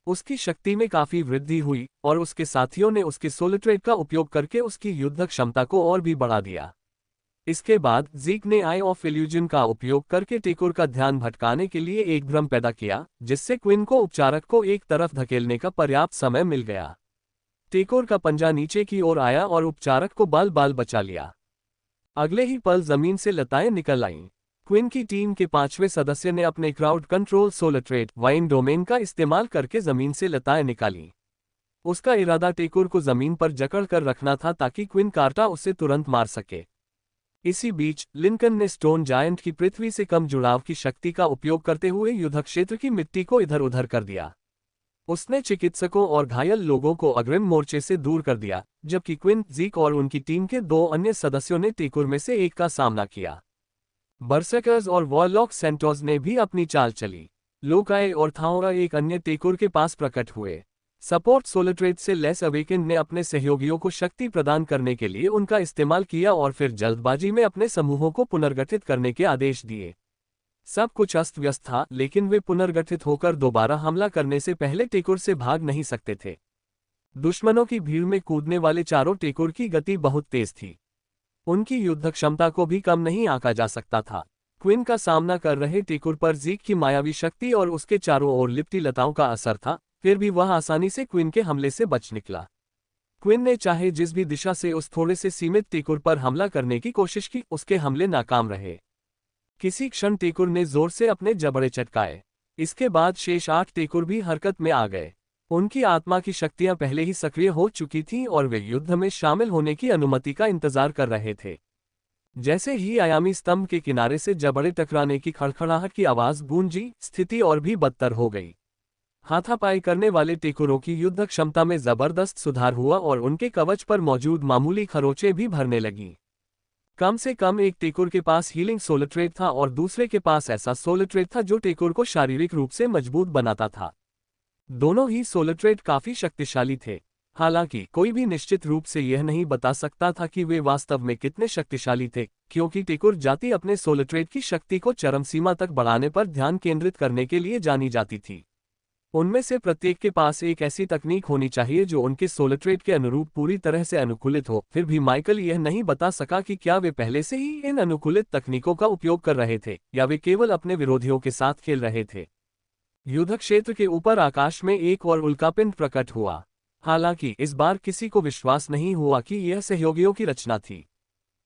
उसकी शक्ति में काफी वृद्धि हुई और उसके साथियों ने उसके सोलिट्रेट का उपयोग करके उसकी युद्ध क्षमता को और भी बढ़ा दिया। इसके बाद ज़ीक ने आई ऑफ इल्यूजन का उपयोग करके टेकोर का ध्यान भटकाने के लिए एक भ्रम पैदा किया, जिससे क्विन को उपचारक को एक तरफ धकेलने का पर्याप्त समय मिल गया। टेकोर का पंजा नीचे की ओर आया और उपचारक को बाल बाल बचा लिया। अगले ही पल जमीन से लताएं निकल आईं। क्विन की टीम के 5वें सदस्य ने अपने क्राउड कंट्रोल सोलिट्रेट वाइन डोमेन का इस्तेमाल करके जमीन से लताएं निकाली। उसका इरादा टेकोर को जमीन पर जकड़ कर रखना था ताकि क्विन कार्टा उसे तुरंत मार सके। इसी बीच लिंकन ने स्टोन जायंट की पृथ्वी से कम जुड़ाव की शक्ति का उपयोग करते हुए युद्ध क्षेत्र की मिट्टी को इधर उधर कर दिया। उसने चिकित्सकों और घायल लोगों को अग्रिम मोर्चे से दूर कर दिया, जबकि क्विन, ज़ीक और उनकी टीम के 2 अन्य सदस्यों ने टेकोर में से एक का सामना किया। बर्सर्कर्स और वॉरलॉक सेंटोज ने भी अपनी चाल चली। लोकाए और थाओरा एक अन्य टेकोर के पास प्रकट हुए। सपोर्ट सोलिट्रेट से लेस अवेकेंड ने अपने सहयोगियों को शक्ति प्रदान करने के लिए उनका इस्तेमाल किया और फिर जल्दबाजी में अपने समूहों को पुनर्गठित करने के आदेश दिए। सब कुछ अस्त व्यस्त था, लेकिन वे पुनर्गठित होकर दोबारा हमला करने से पहले टेकोर से भाग नहीं सकते थे। दुश्मनों की भीड़ में कूदने वाले चारों टेकोर की गति बहुत तेज थी। उनकी युद्ध क्षमता को भी कम नहीं आंका जा सकता था। क्विन का सामना कर रहे टेकोर पर ज़ीक की मायावी शक्ति और उसके चारों ओर लिपटी लताओं का असर था, फिर भी वह आसानी से क्विन के हमले से बच निकला। क्विन ने चाहे जिस भी दिशा से उस थोड़े से सीमित टेकोर पर हमला करने की कोशिश की, उसके हमले नाकाम रहे। किसी क्षण टेकोर ने जोर से अपने जबड़े चटकाए। इसके बाद शेष 8 टेकोर भी हरकत में आ गए। उनकी आत्मा की शक्तियां पहले ही सक्रिय हो चुकी थीं और वे युद्ध में शामिल होने की अनुमति का इंतजार कर रहे थे। जैसे ही आयामी स्तंभ के किनारे से जबड़े टकराने की खड़खड़ाहट की आवाज गूंजी, स्थिति और भी बदतर हो गई। हाथापाई करने वाले टेकोरों की युद्ध क्षमता में जबरदस्त सुधार हुआ और उनके कवच पर मौजूद मामूली खरोंचें भी भरने लगीं। कम से कम एक टेकोर के पास हीलिंग सोलिट्रेट था और दूसरे के पास ऐसा सोलिट्रेट था जो टेकोर को शारीरिक रूप से मजबूत बनाता था। दोनों ही सोलिट्रेट काफी शक्तिशाली थे। हालांकि कोई भी निश्चित रूप से यह नहीं बता सकता था कि वे वास्तव में कितने शक्तिशाली थे, क्योंकि टेकोर जाति अपने सोलिट्रेट की शक्ति को चरम सीमा तक बढ़ाने पर ध्यान केंद्रित करने के लिए जानी जाती थी। उनमें से प्रत्येक के पास एक ऐसी तकनीक होनी चाहिए जो उनके सोलिट्रेट के अनुरूप पूरी तरह से अनुकूलित हो। फिर भी माइकल यह नहीं बता सका कि क्या वे पहले से ही इन अनुकूलित तकनीकों का उपयोग कर रहे थे या वे केवल अपने विरोधियों के साथ खेल रहे थे। युद्ध क्षेत्र के ऊपर आकाश में एक और उल्कापिंड प्रकट हुआ। हालांकि इस बार किसी को विश्वास नहीं हुआ कि यह सहयोगियों की रचना थी।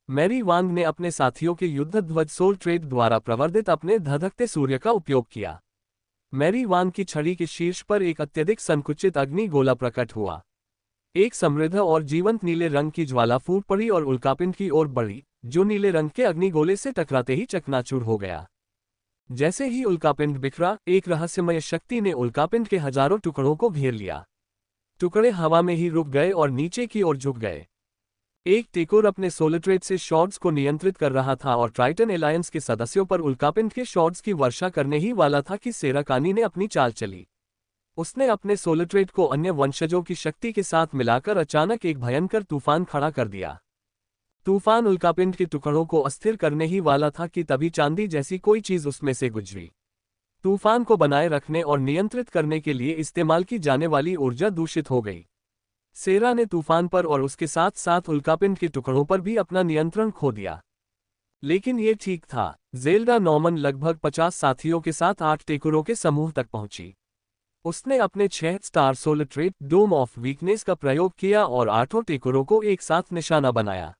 मैरी वांग ने अपने साथियों के युद्ध ध्वज सोलिट्रेट द्वारा प्रवर्धित अपने धधकते सूर्य का उपयोग किया। मैरी वांग की छड़ी के शीर्ष पर एक अत्यधिक संकुचित अग्नि गोला प्रकट हुआ। एक समृद्ध और जीवंत नीले रंग की ज्वाला फूट पड़ी और उल्कापिंड की ओर बढ़ी, जो नीले रंग के अग्निगोले से टकराते ही चकनाचूर हो गया। जैसे ही उल्कापिंड बिखरा, एक रहस्यमय शक्ति ने उल्कापिंड के हजारों टुकड़ों को घेर लिया। टुकड़े हवा में ही रुक गए और नीचे की ओर झुक गए। एक टेकोर अपने सोलिट्रेट से शॉट्स को नियंत्रित कर रहा था और ट्राइटन एलायंस के सदस्यों पर उल्कापिंड के शॉट्स की वर्षा करने ही वाला था कि सेराकानी ने अपनी चाल चली। उसने अपने सोलिट्रेट को अन्य वंशजों की शक्ति के साथ मिलाकर अचानक एक भयंकर तूफान खड़ा कर दिया। तूफान उल्कापिंड के टुकड़ों को अस्थिर करने ही वाला था कि तभी चांदी जैसी कोई चीज उसमें से गुजरी। तूफान को बनाए रखने और नियंत्रित करने के लिए इस्तेमाल की जाने वाली ऊर्जा दूषित हो गई। सेरा ने तूफान पर और उसके साथ साथ उल्कापिंड के टुकड़ों पर भी अपना नियंत्रण खो दिया। लेकिन ये ठीक था। ज़ेल्डा नॉर्मन लगभग 50 साथियों के साथ 8 टेकोरों के समूह तक पहुंची। उसने अपने 6 स्टार सोलिट्रेट डोम ऑफ वीकनेस का प्रयोग किया और 8 टेकोरों को एक साथ निशाना बनाया।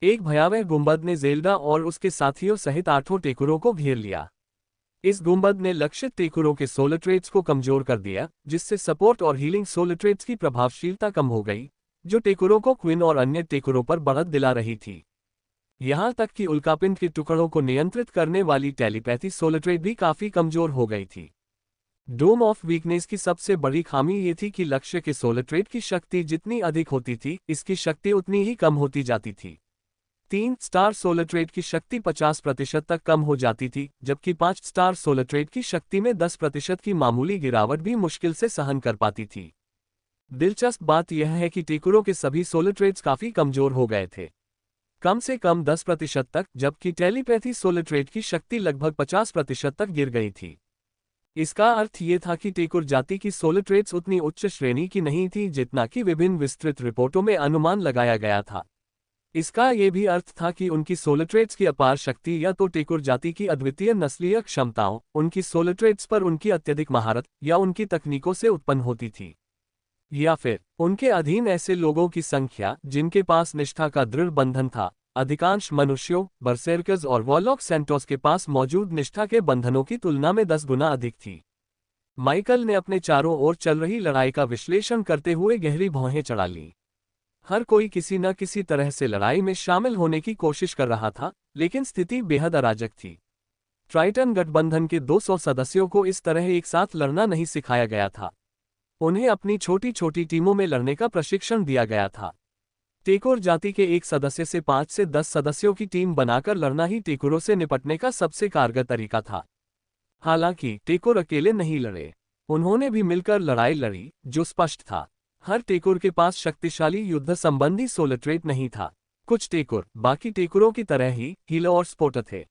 एक भयावह गुंबद ने ज़ेल्डा और उसके साथियों सहित 8 टेकोरों को घेर लिया। इस गुंबद ने लक्षित टेकोरों के सोलिट्रेट्स को कमजोर कर दिया, जिससे सपोर्ट और हीलिंग सोलिट्रेट्स की प्रभावशीलता कम हो गई, जो टेकोरों को क्विन और अन्य टेकोरों पर बढ़त दिला रही थी। यहां तक कि उल्कापिंड के टुकड़ों को नियंत्रित करने वाली टेलीपैथी सोलिट्रेट भी काफी कमजोर हो गई थी। डोम ऑफ वीकनेस की सबसे बड़ी खामी ये थी कि लक्ष्य के सोलिट्रेट की शक्ति जितनी अधिक होती थी, इसकी शक्ति उतनी ही कम होती जाती थी। 3 स्टार सोलिट्रेट की शक्ति 50% तक कम हो जाती थी, जबकि 5 स्टार सोलिट्रेट की शक्ति में 10% की मामूली गिरावट भी मुश्किल से सहन कर पाती थी। दिलचस्प बात यह है कि टेकोरों के सभी सोलिट्रेट्स काफी कमजोर हो गए थे, कम से कम 10% तक, जबकि टेलीपैथी सोलिट्रेट की शक्ति लगभग 50% तक गिर गई थी। इसका अर्थ ये था कि टेकोर जाति की सोलिट्रेट्स उतनी उच्च श्रेणी की नहीं थी जितना कि विभिन्न विस्तृत रिपोर्टों में अनुमान लगाया गया था। इसका ये भी अर्थ था कि उनकी सोलिट्रेट्स की अपार शक्ति या तो टेकोर जाति की अद्वितीय नस्लीय क्षमताओं, उनकी सोलिट्रेट्स पर उनकी अत्यधिक महारत या उनकी तकनीकों से उत्पन्न होती थी, या फिर उनके अधीन ऐसे लोगों की संख्या जिनके पास निष्ठा का दृढ़ बंधन था। अधिकांश मनुष्यों, बर्सेर्कर्स और वॉरलॉक सेंटोस के पास मौजूद निष्ठा के बंधनों की तुलना में 10 गुना अधिक थी। माइकल ने अपने चारों ओर चल रही लड़ाई का विश्लेषण करते हुए गहरी भौहें चढ़ा ली। हर कोई किसी न किसी तरह से लड़ाई में शामिल होने की कोशिश कर रहा था, लेकिन स्थिति बेहद अराजक थी। ट्राइटन गठबंधन के 200 सदस्यों को इस तरह एक साथ लड़ना नहीं सिखाया गया था। उन्हें अपनी छोटी छोटी टीमों में लड़ने का प्रशिक्षण दिया गया था। टेकोर जाति के एक सदस्य से 5 से 10 सदस्यों की टीम बनाकर लड़ना ही टेकोरों से निपटने का सबसे कारगर तरीका था। हालांकि टेकोर अकेले नहीं लड़े, उन्होंने भी मिलकर लड़ाई लड़ी, जो स्पष्ट था। हर टेकोर के पास शक्तिशाली युद्ध संबंधी सोलिट्रेट नहीं था। कुछ टेकोर बाकी टेकोरों की तरह ही हीलर और स्पोर्टर थे।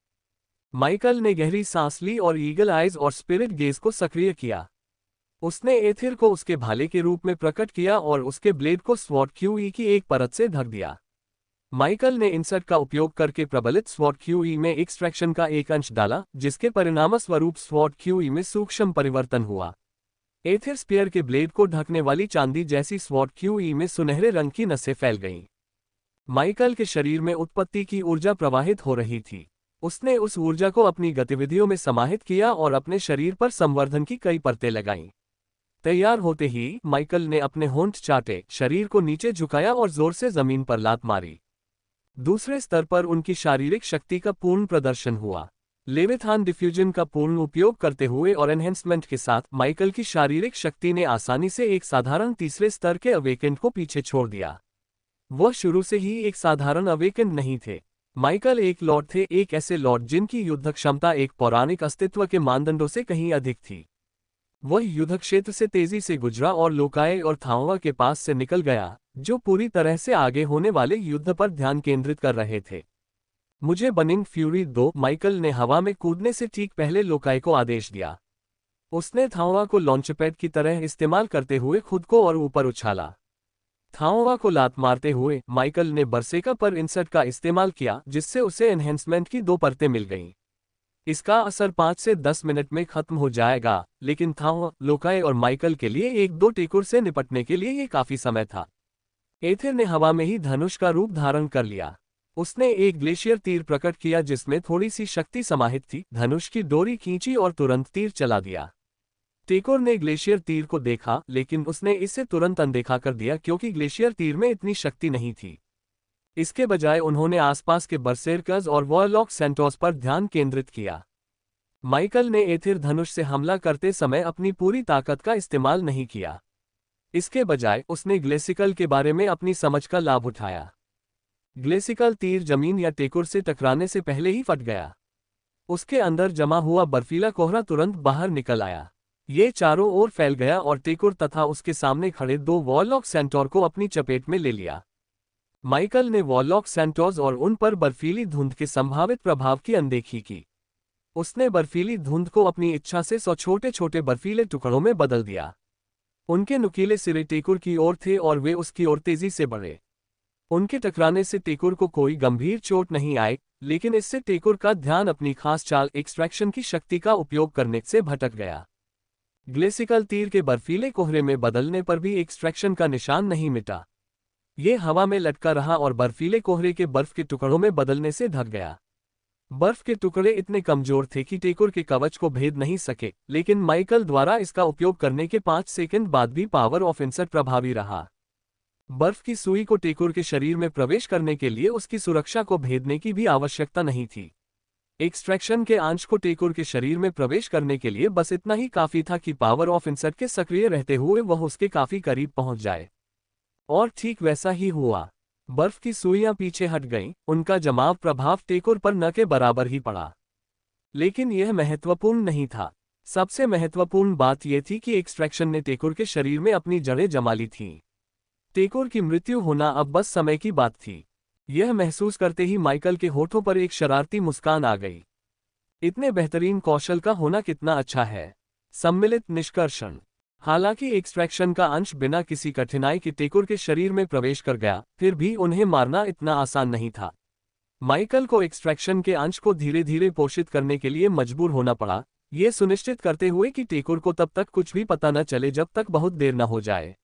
माइकल ने गहरी सांस ली और ईगल आइज और स्पिरिट गेज को सक्रिय किया। उसने एथिर को उसके भाले के रूप में प्रकट किया और उसके ब्लेड को स्वॉर्ड क्यूई की एक परत से ढक दिया। माइकल ने इंसर्ट का उपयोग करके प्रबलित स्वॉर्ड क्यूई में एक्सट्रैक्शन का एक अंश डाला, जिसके परिणामस्वरूप स्वॉर्ड क्यूई में सूक्ष्म परिवर्तन हुआ। एथिर स्पीयर के ब्लेड को ढकने वाली चांदी जैसी स्वॉर्ड क्यूई में सुनहरे रंग की नसें फैल गईं। माइकल के शरीर में उत्पत्ति की ऊर्जा प्रवाहित हो रही थी। उसने उस ऊर्जा को अपनी गतिविधियों में समाहित किया और अपने शरीर पर संवर्धन की कई परतें लगाईं। तैयार होते ही माइकल ने अपने होंठ चाटे, शरीर को नीचे झुकाया और जोर से जमीन पर लात मारी। दूसरे स्तर पर उनकी शारीरिक शक्ति का पूर्ण प्रदर्शन हुआ। लेविथान डिफ्यूजन का पूर्ण उपयोग करते हुए और एनहेंसमेंट के साथ माइकल की शारीरिक शक्ति ने आसानी से एक साधारण तीसरे स्तर के अवेकेंड को पीछे छोड़ दिया। वह शुरू से ही एक साधारण अवेकेंड नहीं थे। माइकल एक लॉर्ड थे, एक ऐसे लॉर्ड जिनकी युद्ध क्षमता एक पौराणिक अस्तित्व के मानदंडों से कहीं अधिक थी। वह युद्ध क्षेत्र से तेजी से गुजरा और लोकाए और थांवा के पास से निकल गया, जो पूरी तरह से आगे होने वाले युद्ध पर ध्यान केंद्रित कर रहे थे। मुझे बर्निंग फ्यूरी दो, माइकल ने हवा में कूदने से ठीक पहले लोकाए को आदेश दिया। उसने थांवा को लॉन्चपैड की तरह इस्तेमाल करते हुए खुद को और ऊपर उछाला। थांवा को लात मारते हुए माइकल ने बरसेका पर इंसर्ट का इस्तेमाल किया, जिससे उसे एनहेंसमेंट की 2 परतें मिल गईं। इसका असर 5 से 10 मिनट में खत्म हो जाएगा, लेकिन थांवा, लोकाए और माइकल के लिए 1-2 टेकोर से निपटने के लिए ये काफी समय था। एथिर ने हवा में ही धनुष का रूप धारण कर लिया। उसने एक ग्लेशियर तीर प्रकट किया जिसमें थोड़ी सी शक्ति समाहित थी, धनुष की डोरी खींची और तुरंत तीर चला दिया। टेकोर ने ग्लेशियर तीर को देखा, लेकिन उसने इसे तुरंत अनदेखा कर दिया क्योंकि ग्लेशियर तीर में इतनी शक्ति नहीं थी। इसके बजाय उन्होंने आसपास के बर्सेर्कर्स और वॉरलॉक सेंटोस पर ध्यान केंद्रित किया। माइकल ने एथिर धनुष से हमला करते समय अपनी पूरी ताकत का इस्तेमाल नहीं किया। इसके बजाय उसने ग्लेसिकल के बारे में अपनी समझ का लाभ उठाया। ग्लेसिकल तीर जमीन या टेकुर से टकराने से पहले ही फट गया। उसके अंदर जमा हुआ बर्फीला कोहरा तुरंत बाहर निकल आया। ये चारों ओर फैल गया और टेकुर तथा उसके सामने खड़े 2 वॉरलॉक सेंटोर को अपनी चपेट में ले लिया। माइकल ने वॉरलॉक सेंटोर्स और उन पर बर्फीली धुंध के संभावित प्रभाव की अनदेखी की। उसने बर्फीली धुंध को अपनी इच्छा से 100 छोटे छोटे बर्फीले टुकड़ों में बदल दिया। उनके नुकीले सिरे टेकुर की ओर थे और वे उसकी ओर तेजी से बढ़े। उनके टकराने से टेकुर को कोई गंभीर चोट नहीं आई, लेकिन इससे टेकुर का ध्यान अपनी खास चाल एक्सट्रैक्शन की शक्ति का उपयोग करने से भटक गया। ग्लेसिकल तीर के बर्फीले कोहरे में बदलने पर भी एक्सट्रैक्शन का निशान नहीं मिटा। ये हवा में लटका रहा और बर्फीले कोहरे के बर्फ के टुकड़ों में बदलने से ढक गया। बर्फ के टुकड़े इतने कमजोर थे कि टेकुर के कवच को भेद नहीं सके, लेकिन माइकल द्वारा इसका उपयोग करने के 5 सेकंड बाद भी पावर ऑफ इंसर्ट प्रभावी रहा। बर्फ की सुई को टेकुर के शरीर में प्रवेश करने के लिए उसकी सुरक्षा को भेदने की भी आवश्यकता नहीं थी। एक्सट्रैक्शन के अंश को टेकुर के शरीर में प्रवेश करने के लिए बस इतना ही काफी था कि पावर ऑफ इंसर्ट के सक्रिय रहते हुए वह उसके काफी करीब पहुंच जाए। और ठीक वैसा ही हुआ। बर्फ की सुइयां पीछे हट गईं, उनका जमाव प्रभाव टेकुर पर न के बराबर ही पड़ा। लेकिन यह महत्वपूर्ण नहीं था। सबसे महत्वपूर्ण बात यह थी कि एक्सट्रैक्शन ने टेकुर के शरीर में अपनी जड़ें जमा ली थीं। टेकुर की मृत्यु होना अब बस समय की बात थी। यह महसूस करते ही माइकल के होठों पर एक शरारती मुस्कान आ गई। इतने बेहतरीन कौशल का होना कितना अच्छा है। सम्मिलित निष्कर्षण। हालांकि एक्सट्रैक्शन का अंश बिना किसी कठिनाई के टेकुर के शरीर में प्रवेश कर गया, फिर भी उन्हें मारना इतना आसान नहीं था। माइकल को एक्सट्रैक्शन के अंश को धीरे धीरे पोषित करने के लिए मजबूर होना पड़ा, ये सुनिश्चित करते हुए कि टेकुर को तब तक कुछ भी पता न चले जब तक बहुत देर न हो जाए।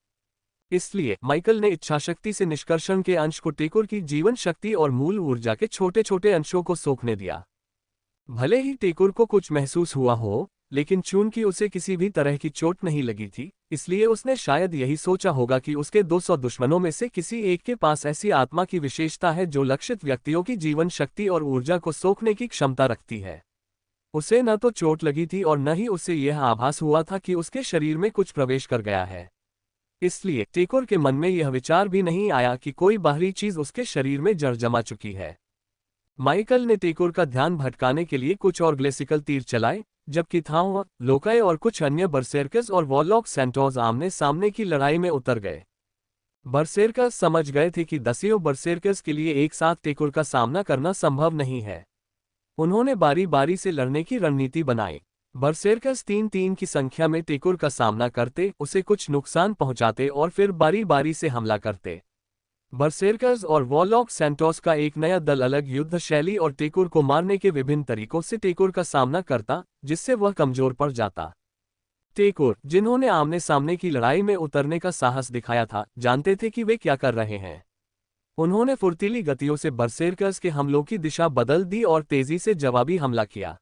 इसलिए माइकल ने इच्छाशक्ति से निष्कर्षण के अंश को टेकुर की जीवन शक्ति और मूल ऊर्जा के छोटे छोटे अंशों को सोखने दिया। भले ही टेकुर को कुछ महसूस हुआ हो, लेकिन चूंकि उसे किसी भी तरह की चोट नहीं लगी थी, इसलिए उसने शायद यही सोचा होगा कि उसके 200 दुश्मनों में से किसी एक के पास ऐसी आत्मा की विशेषता है जो लक्षित व्यक्तियों की जीवन शक्ति और ऊर्जा को सोखने की क्षमता रखती है। उसे न तो चोट लगी थी और न ही उसे यह आभास हुआ था कि उसके शरीर में कुछ प्रवेश कर गया है। इसलिए टेकुर के मन में यह विचार भी नहीं आया कि कोई बाहरी चीज उसके शरीर में जड़ जमा चुकी है। माइकल ने टेकुर का ध्यान भटकाने के लिए कुछ और ग्लेसिकल तीर चलाए, जबकि थाओ, लोकाई और कुछ अन्य बरसेरकस और वॉरलॉक सेंटोर्स आमने सामने की लड़ाई में उतर गए। बरसेरकस समझ गए थे कि दसियों बरसेरकस के लिए एक साथ टेकुर का सामना करना संभव नहीं है। उन्होंने बारी बारी से लड़ने की रणनीति बनाई। बरसेरकस 3-3 की संख्या में टेकुर का सामना करते, उसे कुछ नुकसान पहुंचाते और फिर बारी बारी से हमला करते। बरसेरकस और वॉरलॉक सेंटोर्स का एक नया दल अलग युद्ध शैली और टेकुर को मारने के विभिन्न तरीकों से टेकुर का सामना करता, जिससे वह कमजोर पड़ जाता। टेकुर, जिन्होंने आमने सामने की लड़ाई में उतरने का साहस दिखाया था, जानते थे कि वे क्या कर रहे हैं। उन्होंने फुर्तीली गतियों से बरसेरकस के हमलों की दिशा बदल दी और तेजी से जवाबी हमला किया।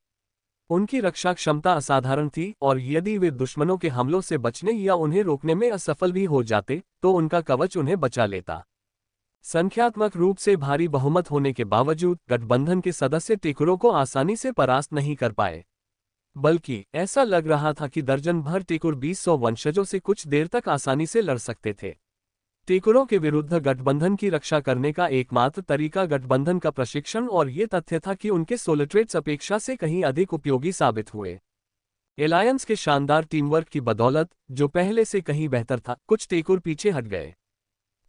उनकी रक्षा क्षमता असाधारण थी और यदि वे दुश्मनों के हमलों से बचने या उन्हें रोकने में असफल भी हो जाते, तो उनका कवच उन्हें बचा लेता। संख्यात्मक रूप से भारी बहुमत होने के बावजूद गठबंधन के सदस्य टेकुरों को आसानी से परास्त नहीं कर पाए, बल्कि ऐसा लग रहा था कि दर्जन भर टेकुर 200 वंशजों से कुछ देर तक आसानी से लड़ सकते थे। टेकुरों के विरुद्ध गठबंधन की रक्षा करने का एकमात्र तरीका गठबंधन का प्रशिक्षण और ये तथ्य था कि उनके सोलिट्रेट्स अपेक्षा से कहीं अधिक उपयोगी साबित हुए। एलायंस के शानदार टीमवर्क की बदौलत, जो पहले से कहीं बेहतर था, कुछ टेकुर पीछे हट गए।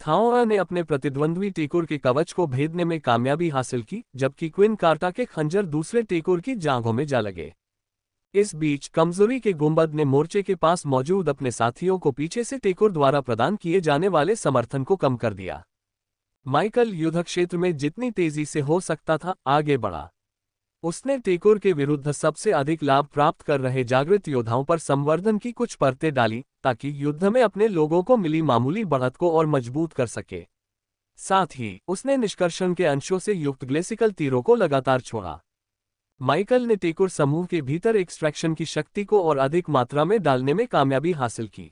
थाओ ने अपने प्रतिद्वंद्वी टेकुर के कवच को भेदने में कामयाबी हासिल की, जबकि क्विन कार्टा के खंजर दूसरे टेकुर की जांघों में जा लगे। इस बीच कमजोरी के गुंबद ने मोर्चे के पास मौजूद अपने साथियों को पीछे से टेकुर द्वारा प्रदान किए जाने वाले समर्थन को कम कर दिया। माइकल युद्ध क्षेत्र में जितनी तेजी से हो सकता था आगे बढ़ा। उसने टेकुर के विरुद्ध सबसे अधिक लाभ प्राप्त कर रहे जागृत योद्धाओं पर संवर्धन की कुछ परतें डाली, ताकि युद्ध में अपने लोगों को मिली मामूली बढ़त को और मजबूत कर सके। साथ ही उसने निष्कर्षण के अंशों से युक्त ग्लेसिकल तीरों को लगातार छोड़ा। माइकल ने टेकुर समूह के भीतर एक्सट्रैक्शन की शक्ति को और अधिक मात्रा में डालने में कामयाबी हासिल की।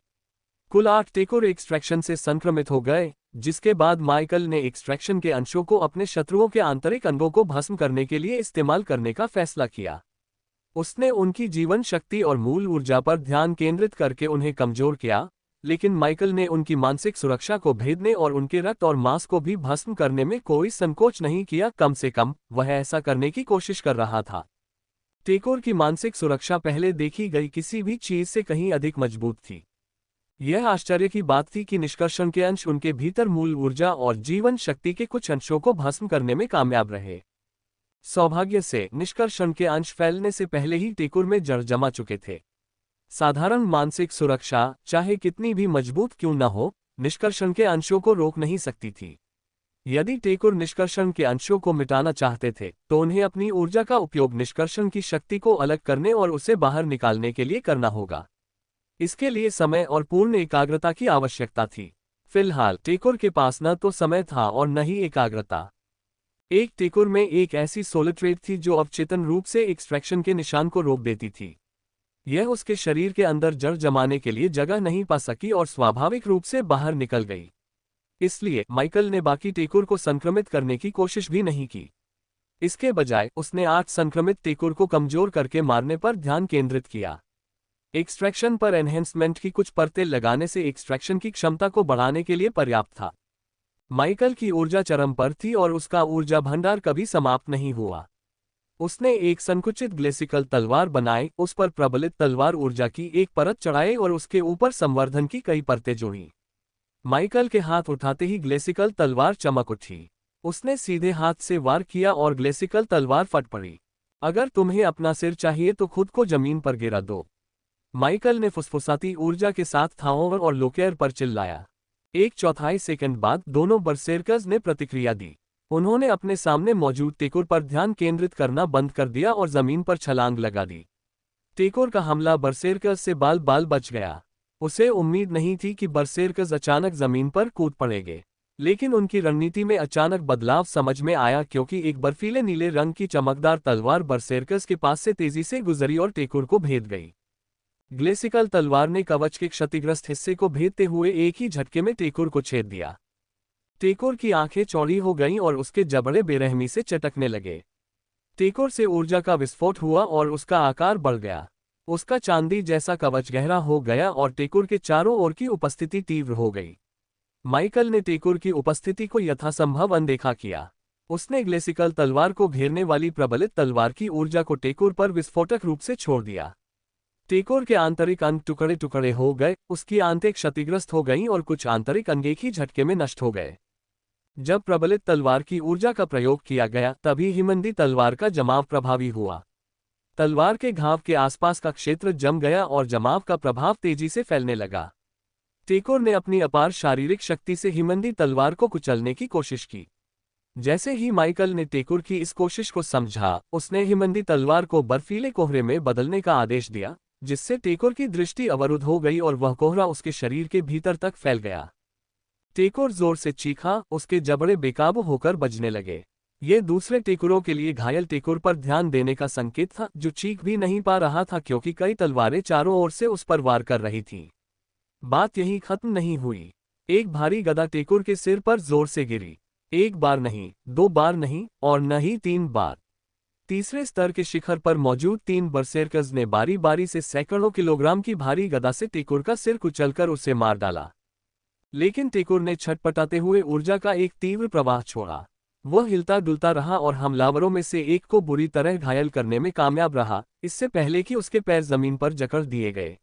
कुल 8 टेकुर एक्सट्रैक्शन से संक्रमित हो गए, जिसके बाद माइकल ने एक्सट्रैक्शन के अंशों को अपने शत्रुओं के आंतरिक अंगों को भस्म करने के लिए इस्तेमाल करने का फैसला किया। उसने उनकी जीवन शक्ति और मूल ऊर्जा पर ध्यान केंद्रित करके उन्हें कमजोर किया, लेकिन माइकल ने उनकी मानसिक सुरक्षा को भेदने और उनके रक्त और मांस को भी भस्म करने में कोई संकोच नहीं किया। कम से कम वह ऐसा करने की कोशिश कर रहा था। टेकोर की मानसिक सुरक्षा पहले देखी गई किसी भी चीज से कहीं अधिक मजबूत थी। यह आश्चर्य की बात थी कि निष्कर्षण के अंश उनके भीतर मूल ऊर्जा और जीवन शक्ति के कुछ अंशों को भस्म करने में कामयाब रहे। सौभाग्य से निष्कर्षण के अंश फैलने से पहले ही टेकोर में जड़ जमा चुके थे। साधारण मानसिक सुरक्षा, चाहे कितनी भी मजबूत क्यों न हो, निष्कर्षण के अंशों को रोक नहीं सकती थी। यदि टेकोर निष्कर्षण के अंशों को मिटाना चाहते थे, तो उन्हें अपनी ऊर्जा का उपयोग निष्कर्षण की शक्ति को अलग करने और उसे बाहर निकालने के लिए करना होगा। इसके लिए समय और पूर्ण एकाग्रता की आवश्यकता थी। फिलहाल टेकोर के पास न तो समय था और न ही एकाग्रता। एक टेकोर में एक ऐसी सोल ट्रेट थी जो अवचेतन रूप से एक्सट्रैक्शन के निशान को रोक देती थी। यह उसके शरीर के अंदर जड़ जमाने के लिए जगह नहीं पा सकी और स्वाभाविक रूप से बाहर निकल गई। इसलिए माइकल ने बाकी टेकोर को संक्रमित करने की कोशिश भी नहीं की। इसके बजाय उसने 8 संक्रमित टेकोर को कमजोर करके मारने पर ध्यान केंद्रित किया। एक्सट्रैक्शन पर एनहेंसमेंट की कुछ परतें लगाने से एक्सट्रैक्शन की क्षमता को बढ़ाने के लिए पर्याप्त था। माइकल की ऊर्जा चरम पर थी और उसका ऊर्जा भंडार कभी समाप्त नहीं हुआ। उसने एक संकुचित ग्लेसिकल तलवार बनाई, उस पर प्रबलित तलवार ऊर्जा की एक परत चढ़ाई और उसके ऊपर संवर्धन की कई परतें जोड़ी। माइकल के हाथ उठाते ही ग्लेसिकल तलवार चमक उठी। उसने सीधे हाथ से वार किया और ग्लेसिकल तलवार फट पड़ी। अगर तुम्हें अपना सिर चाहिए तो खुद को जमीन पर गिरा दो, माइकल ने फुसफुसाती ऊर्जा के साथ थाओवर और लोकेयर पर चिल्लाया। 1/4 सेकंड बाद दोनों बरसेरकर्स ने प्रतिक्रिया दी। उन्होंने अपने सामने मौजूद टेकोर पर ध्यान केंद्रित करना बंद कर दिया और जमीन पर छलांग लगा दी। टेकोर का हमला बरसेरकर्स से बाल बाल बच गया। उसे उम्मीद नहीं थी कि बरसेरकर्स अचानक जमीन पर कूद पड़ेंगे, लेकिन उनकी रणनीति में अचानक बदलाव समझ में आया क्योंकि एक बर्फीले नीले रंग की चमकदार तलवार बरसेरकर्स के पास से तेजी से गुजरी और टेकोर को भेद गई। ग्लेसिकल तलवार ने कवच के क्षतिग्रस्त हिस्से को भेदते हुए एक ही झटके में टेकोर को छेद दिया। टेकोर की आंखें चौड़ी हो गईं और उसके जबड़े बेरहमी से चटकने लगे। टेकोर से ऊर्जा का विस्फोट हुआ और उसका आकार बढ़ गया। उसका चांदी जैसा कवच गहरा हो गया और टेकोर के चारों ओर की उपस्थिति तीव्र हो गई। माइकल ने टेकोर की उपस्थिति को यथासंभव अनदेखा किया। उसने ग्लेसिकल तलवार को घेरने वाली प्रबलित तलवार की ऊर्जा को टेकोर पर विस्फोटक रूप से छोड़ दिया। टेकोर के आंतरिक अंग टुकड़े टुकड़े हो गए, उसकी आंतें क्षतिग्रस्त हो गईं और कुछ आंतरिक अंग एक ही झटके में नष्ट हो गए। जब प्रबलित तलवार की ऊर्जा का प्रयोग किया गया तभी हिमंदी तलवार का जमाव प्रभावी हुआ। तलवार के घाव के आसपास का क्षेत्र जम गया और जमाव का प्रभाव तेजी से फैलने लगा। टेकोर ने अपनी अपार शारीरिक शक्ति से हिमंदी तलवार को कुचलने की कोशिश की। जैसे ही माइकल ने टेकोर की इस कोशिश को समझा, उसने हिमंदी तलवार को बर्फीले कोहरे में बदलने का आदेश दिया, जिससे टेकोर की दृष्टि अवरुद्ध हो गई और वह कोहरा उसके शरीर के भीतर तक फैल गया। टेकोर जोर से चीखा, उसके जबड़े बेकाबू होकर बजने लगे। ये दूसरे टेकोरों के लिए घायल टेकोर पर ध्यान देने का संकेत था, जो चीख भी नहीं पा रहा था क्योंकि कई तलवारें चारों ओर से उस पर वार कर रही थीं। बात यहीं खत्म नहीं हुई। एक भारी गदा टेकोर के सिर पर जोर से गिरी। 1 बार नहीं, 2 बार नहीं और न ही 3 बार। तीसरे स्तर के शिखर पर मौजूद 3 बरसेरकर्स ने बारी बारी से सैकड़ों किलोग्राम की भारी गदा से टेकोर का सिर कुचलकर उसे मार डाला। लेकिन टेकोर ने छटपटाते हुए ऊर्जा का एक तीव्र प्रवाह छोड़ा। वह हिलता डुलता रहा और हमलावरों में से एक को बुरी तरह घायल करने में कामयाब रहा, इससे पहले कि उसके पैर जमीन पर जकड़ दिए गए।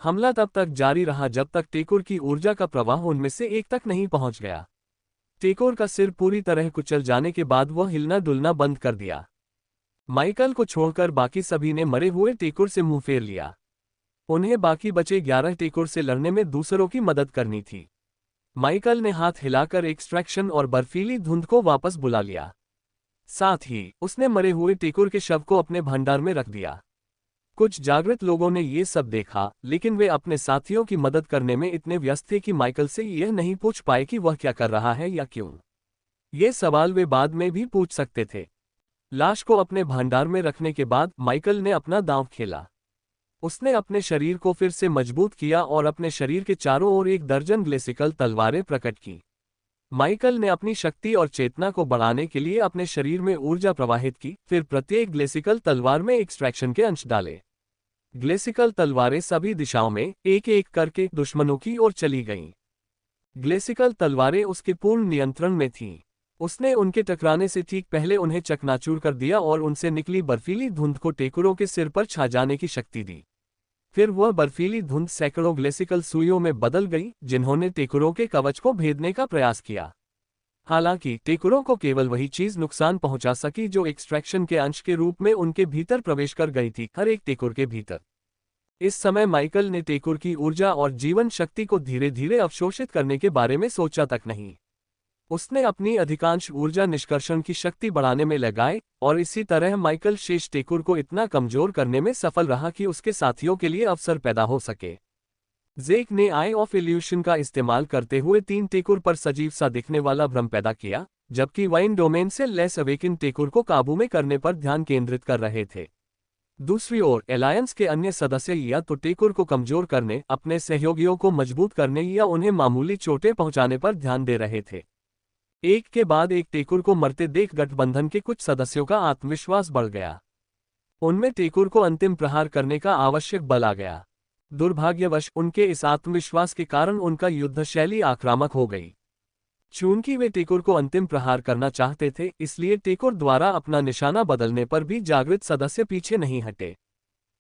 हमला तब तक जारी रहा जब तक टेकोर की ऊर्जा का प्रवाह उनमें से एक तक नहीं पहुंच गया। टेकोर का सिर पूरी तरह कुचल जाने के बाद वह हिलना डुलना बंद कर दिया। माइकल को छोड़कर बाकी सभी ने मरे हुए टेकोर से मुंह फेर लिया। उन्हें बाकी बचे 11 टेकोर से लड़ने में दूसरों की मदद करनी थी। माइकल ने हाथ हिलाकर एक्सट्रैक्शन और बर्फीली धुंध को वापस बुला लिया। साथ ही उसने मरे हुए टेकोर के शव को अपने भंडार में रख दिया। कुछ जागृत लोगों ने ये सब देखा, लेकिन वे अपने साथियों की मदद करने में इतने व्यस्त थे कि माइकल से यह नहीं पूछ पाए कि वह क्या कर रहा है या क्यों। ये सवाल वे बाद में भी पूछ सकते थे। लाश को अपने भंडार में रखने के बाद माइकल ने अपना दांव खेला। उसने अपने शरीर को फिर से मजबूत किया और अपने शरीर के चारों ओर 1 दर्जन ग्लेसिकल तलवारें प्रकट की। माइकल ने अपनी शक्ति और चेतना को बढ़ाने के लिए अपने शरीर में ऊर्जा प्रवाहित की, फिर प्रत्येक ग्लेसिकल तलवार में एक्सट्रैक्शन के अंश डाले। ग्लेसिकल तलवारें सभी दिशाओं में एक एक करके दुश्मनों की ओर चली गईं। ग्लेसिकल तलवारें उसके पूर्ण नियंत्रण में थीं। उसने उनके टकराने से ठीक पहले उन्हें चकनाचूर कर दिया और उनसे निकली बर्फीली धुंध को टेकुरों के सिर पर छा जाने की शक्ति दी। फिर वह बर्फीली धुंध सैकड़ों ग्लेसिकल सुइयों में बदल गई, जिन्होंने टेकुरों के कवच को भेदने का प्रयास किया। हालांकि टेकुरों को केवल वही चीज नुकसान पहुंचा सकी जो एक्सट्रैक्शन के अंश के रूप में उनके भीतर प्रवेश कर गई थी, हर एक टेकुर के भीतर। इस समय माइकल ने टेकुर की ऊर्जा और जीवन शक्ति को धीरे धीरे अवशोषित करने के बारे में सोचा तक नहीं। उसने अपनी अधिकांश ऊर्जा निष्कर्षण की शक्ति बढ़ाने में लगाई और इसी तरह माइकल शेष टेकुर को इतना कमजोर करने में सफल रहा कि उसके साथियों के लिए अवसर पैदा हो सके। जेक ने आई ऑफ इल्यूशन का इस्तेमाल करते हुए 3 टेकुर पर सजीव सा दिखने वाला भ्रम पैदा किया, जबकि वाइन डोमेन से लेस अवेकिन टेकुर को काबू में करने पर ध्यान केंद्रित कर रहे थे। दूसरी ओर एलायंस के अन्य सदस्य या तो टेकुर को कमजोर करने, अपने सहयोगियों को मजबूत करने या उन्हें मामूली चोटें पहुंचाने पर ध्यान दे रहे थे। एक के बाद एक टेकुर को मरते देख गठबंधन के कुछ सदस्यों का आत्मविश्वास बढ़ गया। उनमें टेकुर को अंतिम प्रहार करने का आवश्यक बल आ गया। दुर्भाग्यवश उनके इस आत्मविश्वास के कारण उनका युद्ध शैली आक्रामक हो गई। चूंकि वे टेकुर को अंतिम प्रहार करना चाहते थे, इसलिए टेकुर द्वारा अपना निशाना बदलने पर भी जागृत सदस्य पीछे नहीं हटे।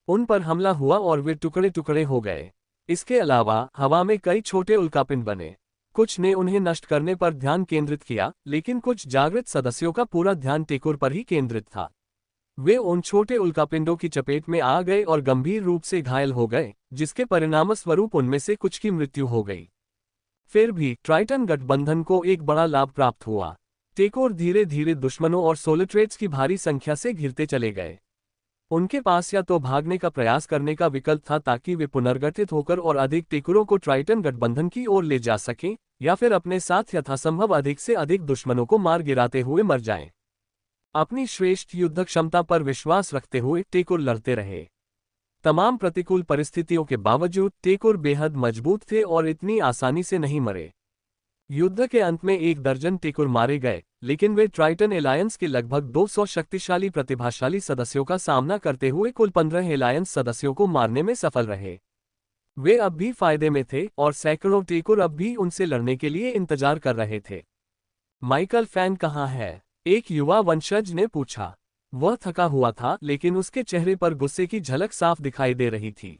उन पर हमला हुआ और वे टुकड़े टुकड़े हो गए। इसके अलावा हवा में कई छोटे उल्कापिंड बने। कुछ ने उन्हें नष्ट करने पर ध्यान केंद्रित किया, लेकिन कुछ जागृत सदस्यों का पूरा ध्यान टेकुर पर ही केंद्रित था। वे उन छोटे उल्कापिंडों की चपेट में आ गए और गंभीर रूप से घायल हो गए, जिसके परिणामस्वरूप उनमें से कुछ की मृत्यु हो गई। फिर भी ट्राइटन गठबंधन को एक बड़ा लाभ प्राप्त हुआ। टेकुर धीरे धीरे दुश्मनों और सोलिट्रेट्स की भारी संख्या से घिरते चले गए। उनके पास या तो भागने का प्रयास करने का विकल्प था ताकि वे पुनर्गठित होकर और अधिक टेकुरों को ट्राइटन गठबंधन की ओर ले जा सकें, या फिर अपने साथ यथासंभव अधिक से अधिक दुश्मनों को मार गिराते हुए मर जाएं। अपनी श्रेष्ठ युद्ध क्षमता पर विश्वास रखते हुए टेकुर लड़ते रहे। तमाम प्रतिकूल परिस्थितियों के बावजूद टेकुर बेहद मजबूत थे और इतनी आसानी से नहीं मरे। युद्ध के अंत में 1 दर्जन टेकुर मारे गए, लेकिन वे ट्राइटन एलायंस के लगभग 200 शक्तिशाली प्रतिभाशाली सदस्यों का सामना करते हुए कुल 15 एलायंस सदस्यों को मारने में सफल रहे। वे अब भी फायदे में थे और सैकड़ों टेकुर अब भी उनसे लड़ने के लिए इंतजार कर रहे थे। माइकल फैन कहाँ है? एक युवा वंशज ने पूछा। वह थका हुआ था, लेकिन उसके चेहरे पर गुस्से की झलक साफ दिखाई दे रही थी।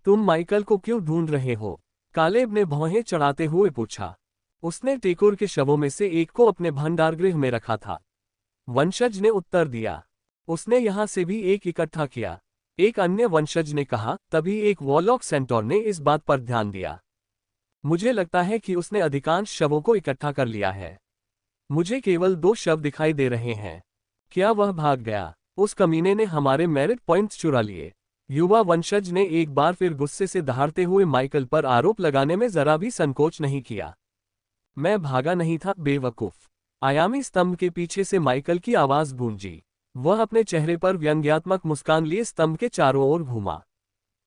तुम माइकल को क्यों ढूंढ रहे हो? कालेब ने भौहें चढ़ाते हुए पूछा। उसने टेकुर के शवों में से एक को अपने भंडारगृह में रखा था। वंशज ने उत्तर दिया। उसने यहां से भी एक इकट्ठा किया। एक अन्य वंशज ने कहा। तभी एक वॉलॉक सेंटोर ने इस बात पर ध्यान दिया। मुझे लगता है कि उसने अधिकांश शवों को इकट्ठा कर लिया है। मुझे केवल 2 शव दिखाई दे रहे हैं। क्या वह भाग गया? उस कमीने ने हमारे मेरिट पॉइंट्स चुरा लिए। युवा वंशज ने एक बार फिर गुस्से से दहाड़ते हुए माइकल पर आरोप लगाने में जरा भी संकोच नहीं किया। मैं भागा नहीं था, बेवकूफ। आयामी स्तंभ के पीछे से माइकल की आवाज गूंजी। वह अपने चेहरे पर व्यंग्यात्मक मुस्कान लिए स्तंभ के चारों ओर घूमा।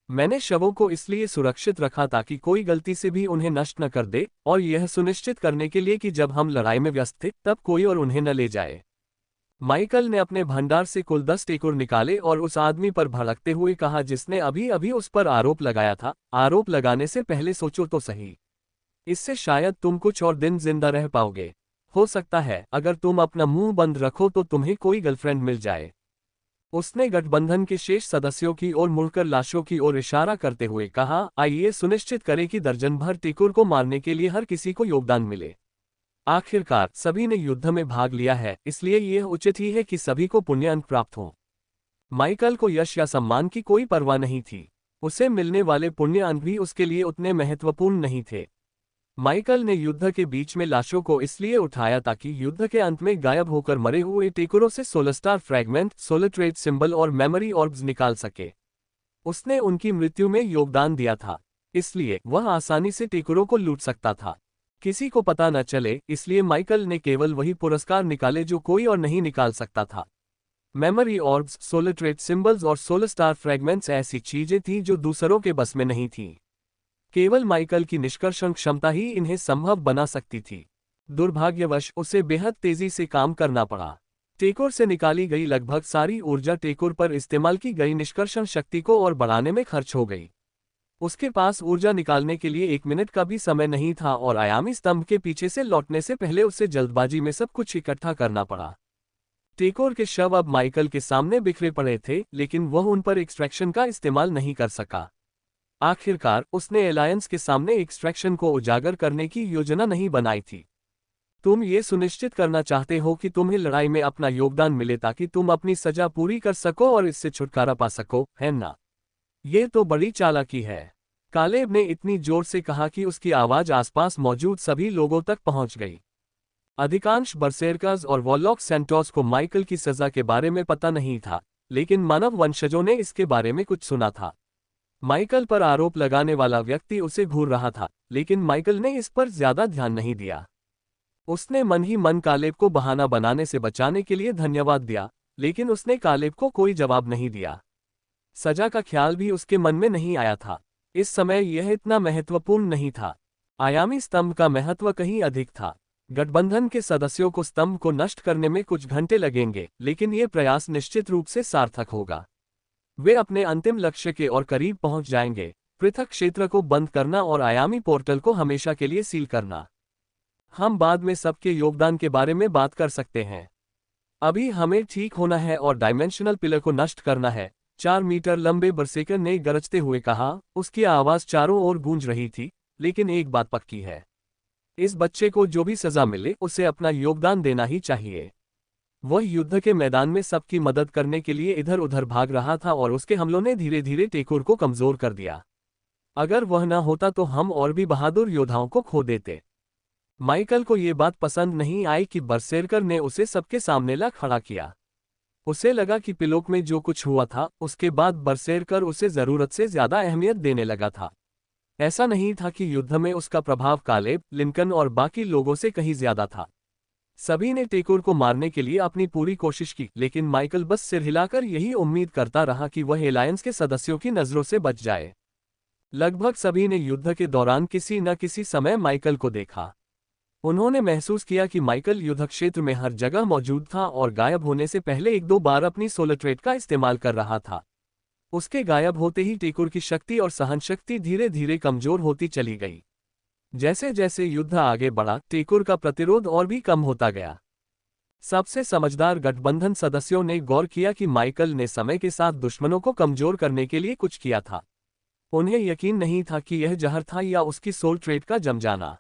मैंने शवों को इसलिए सुरक्षित रखा ताकि कोई गलती से भी उन्हें नष्ट न कर दे, और यह सुनिश्चित करने के लिए कि जब हम लड़ाई में व्यस्त थे तब कोई और उन्हें न ले जाए। माइकल ने अपने भंडार से कुल 10 टेकुर निकाले और उस आदमी पर भड़कते हुए कहा जिसने अभी अभी उस पर आरोप लगाया था। आरोप लगाने से पहले सोचो तो सही। इससे शायद तुम कुछ और दिन जिंदा रह पाओगे। हो सकता है अगर तुम अपना मुंह बंद रखो तो तुम्हें कोई गर्लफ्रेंड मिल जाए। उसने गठबंधन के शेष सदस्यों की ओर मुड़कर लाशों की ओर इशारा करते हुए कहा, आइए सुनिश्चित करें कि दर्जन भर टेकुर को मारने के लिए हर किसी को योगदान मिले। आखिरकार सभी ने युद्ध में भाग लिया है, इसलिए यह उचित ही है कि सभी को पुण्य अंक प्राप्त हो। माइकल को यश या सम्मान की कोई परवाह नहीं थी। उसे मिलने वाले पुण्य अंक भी उसके लिए उतने महत्वपूर्ण नहीं थे। माइकल ने युद्ध के बीच में लाशों को इसलिए उठाया ताकि युद्ध के अंत में गायब होकर मरे हुए टेकुरों से सोलस्टार फ्रैगमेंट, सोलिट्रेट सिंबल और मेमोरी ऑर्ब्स निकाल सके। उसने उनकी मृत्यु में योगदान दिया था, इसलिए वह आसानी से टेकुरों को लूट सकता था। किसी को पता न चले, इसलिए माइकल ने केवल वही पुरस्कार निकाले जो कोई और नहीं निकाल सकता था। मेमोरी ऑर्ब्स, सोलिट्रेट सिंबल्स और सोलस्टार फ्रैगमेंट्स ऐसी चीजें थीं जो दूसरों के बस में नहीं थीं। केवल माइकल की निष्कर्षण क्षमता ही इन्हें संभव बना सकती थी। दुर्भाग्यवश उसे बेहद तेजी से काम करना पड़ा। टेकोर से निकाली गई लगभग सारी ऊर्जा टेकोर पर इस्तेमाल की गई निष्कर्षण शक्ति को और बढ़ाने में खर्च हो गई। उसके पास ऊर्जा निकालने के लिए 1 मिनट का भी समय नहीं था और आयामी स्तंभ के पीछे से लौटने से पहले उसे जल्दबाजी में सब कुछ इकट्ठा करना पड़ा। टेकोर के शव अब माइकल के सामने बिखरे पड़े थे, लेकिन वह उन पर एक्सट्रैक्शन का इस्तेमाल नहीं कर सका। आखिरकार उसने एलायंस के सामने एक्सट्रैक्शन को उजागर करने की योजना नहीं बनाई थी। तुम ये सुनिश्चित करना चाहते हो कि तुम्हें लड़ाई में अपना योगदान मिले ताकि तुम अपनी सजा पूरी कर सको और इससे छुटकारा पा सको, है ना? ये तो बड़ी चालाकी है। कालेब ने इतनी जोर से कहा कि उसकी आवाज आसपास मौजूद सभी लोगों तक पहुंच गई। अधिकांश बरसेरकर्स और वॉरलॉक सेंटोस को माइकल की सजा के बारे में पता नहीं था, लेकिन मानव वंशजों ने इसके बारे में कुछ सुना था। माइकल पर आरोप लगाने वाला व्यक्ति उसे घूर रहा था, लेकिन माइकल ने इस पर ज्यादा ध्यान नहीं दिया। उसने मन ही मन कालेब को बहाना बनाने से बचाने के लिए धन्यवाद दिया, लेकिन उसने कालेब को कोई जवाब नहीं दिया। सजा का ख्याल भी उसके मन में नहीं आया था। इस समय यह इतना महत्वपूर्ण नहीं था। आयामी स्तंभ का महत्व कहीं अधिक था। गठबंधन के सदस्यों को स्तंभ को नष्ट करने में कुछ घंटे लगेंगे, लेकिन यह प्रयास निश्चित रूप से सार्थक होगा। वे अपने अंतिम लक्ष्य के और करीब पहुंच जाएंगे, पृथक क्षेत्र को बंद करना और आयामी पोर्टल को हमेशा के लिए सील करना। हम बाद में सबके योगदान के बारे में बात कर सकते हैं। अभी हमें ठीक होना है और डायमेंशनल पिलर को नष्ट करना है, 4 मीटर लंबे बरसेकर ने गरजते हुए कहा। उसकी आवाज चारों ओर गूंज रही थी, लेकिन एक बात पक्की है, इस बच्चे को जो भी सजा मिले उसे अपना योगदान देना ही चाहिए। वह युद्ध के मैदान में सबकी मदद करने के लिए इधर उधर भाग रहा था और उसके हमलों ने धीरे धीरे टेकोर को कमजोर कर दिया। अगर वह न होता तो हम और भी बहादुर योद्धाओं को खो देते। माइकल को ये बात पसंद नहीं आई कि बरसेरकर ने उसे सबके सामने ला खड़ा किया। उसे लगा कि पिलोक में जो कुछ हुआ था उसके बाद बरसेरकर उसे जरूरत से ज्यादा अहमियत देने लगा था। ऐसा नहीं था कि युद्ध में उसका प्रभाव कालेब, लिंकन और बाकी लोगों से कहीं ज्यादा था। सभी ने टेकोर को मारने के लिए अपनी पूरी कोशिश की, लेकिन माइकल बस सिर हिलाकर यही उम्मीद करता रहा कि वह एलायंस के सदस्यों की नजरों से बच जाए। लगभग सभी ने युद्ध के दौरान किसी न किसी समय माइकल को देखा। उन्होंने महसूस किया कि माइकल युद्ध क्षेत्र में हर जगह मौजूद था और गायब होने से पहले 1-2 बार अपनी सोलर ट्रेड का इस्तेमाल कर रहा था। उसके गायब होते ही टेकोर की शक्ति और सहनशक्ति धीरे धीरे कमजोर होती चली गई। जैसे जैसे युद्ध आगे बढ़ा, टेकोर का प्रतिरोध और भी कम होता गया। सबसे समझदार गठबंधन सदस्यों ने गौर किया कि माइकल ने समय के साथ दुश्मनों को कमजोर करने के लिए कुछ किया था। उन्हें यकीन नहीं था कि यह जहर था या उसकी सोल ट्रेड का जम जाना।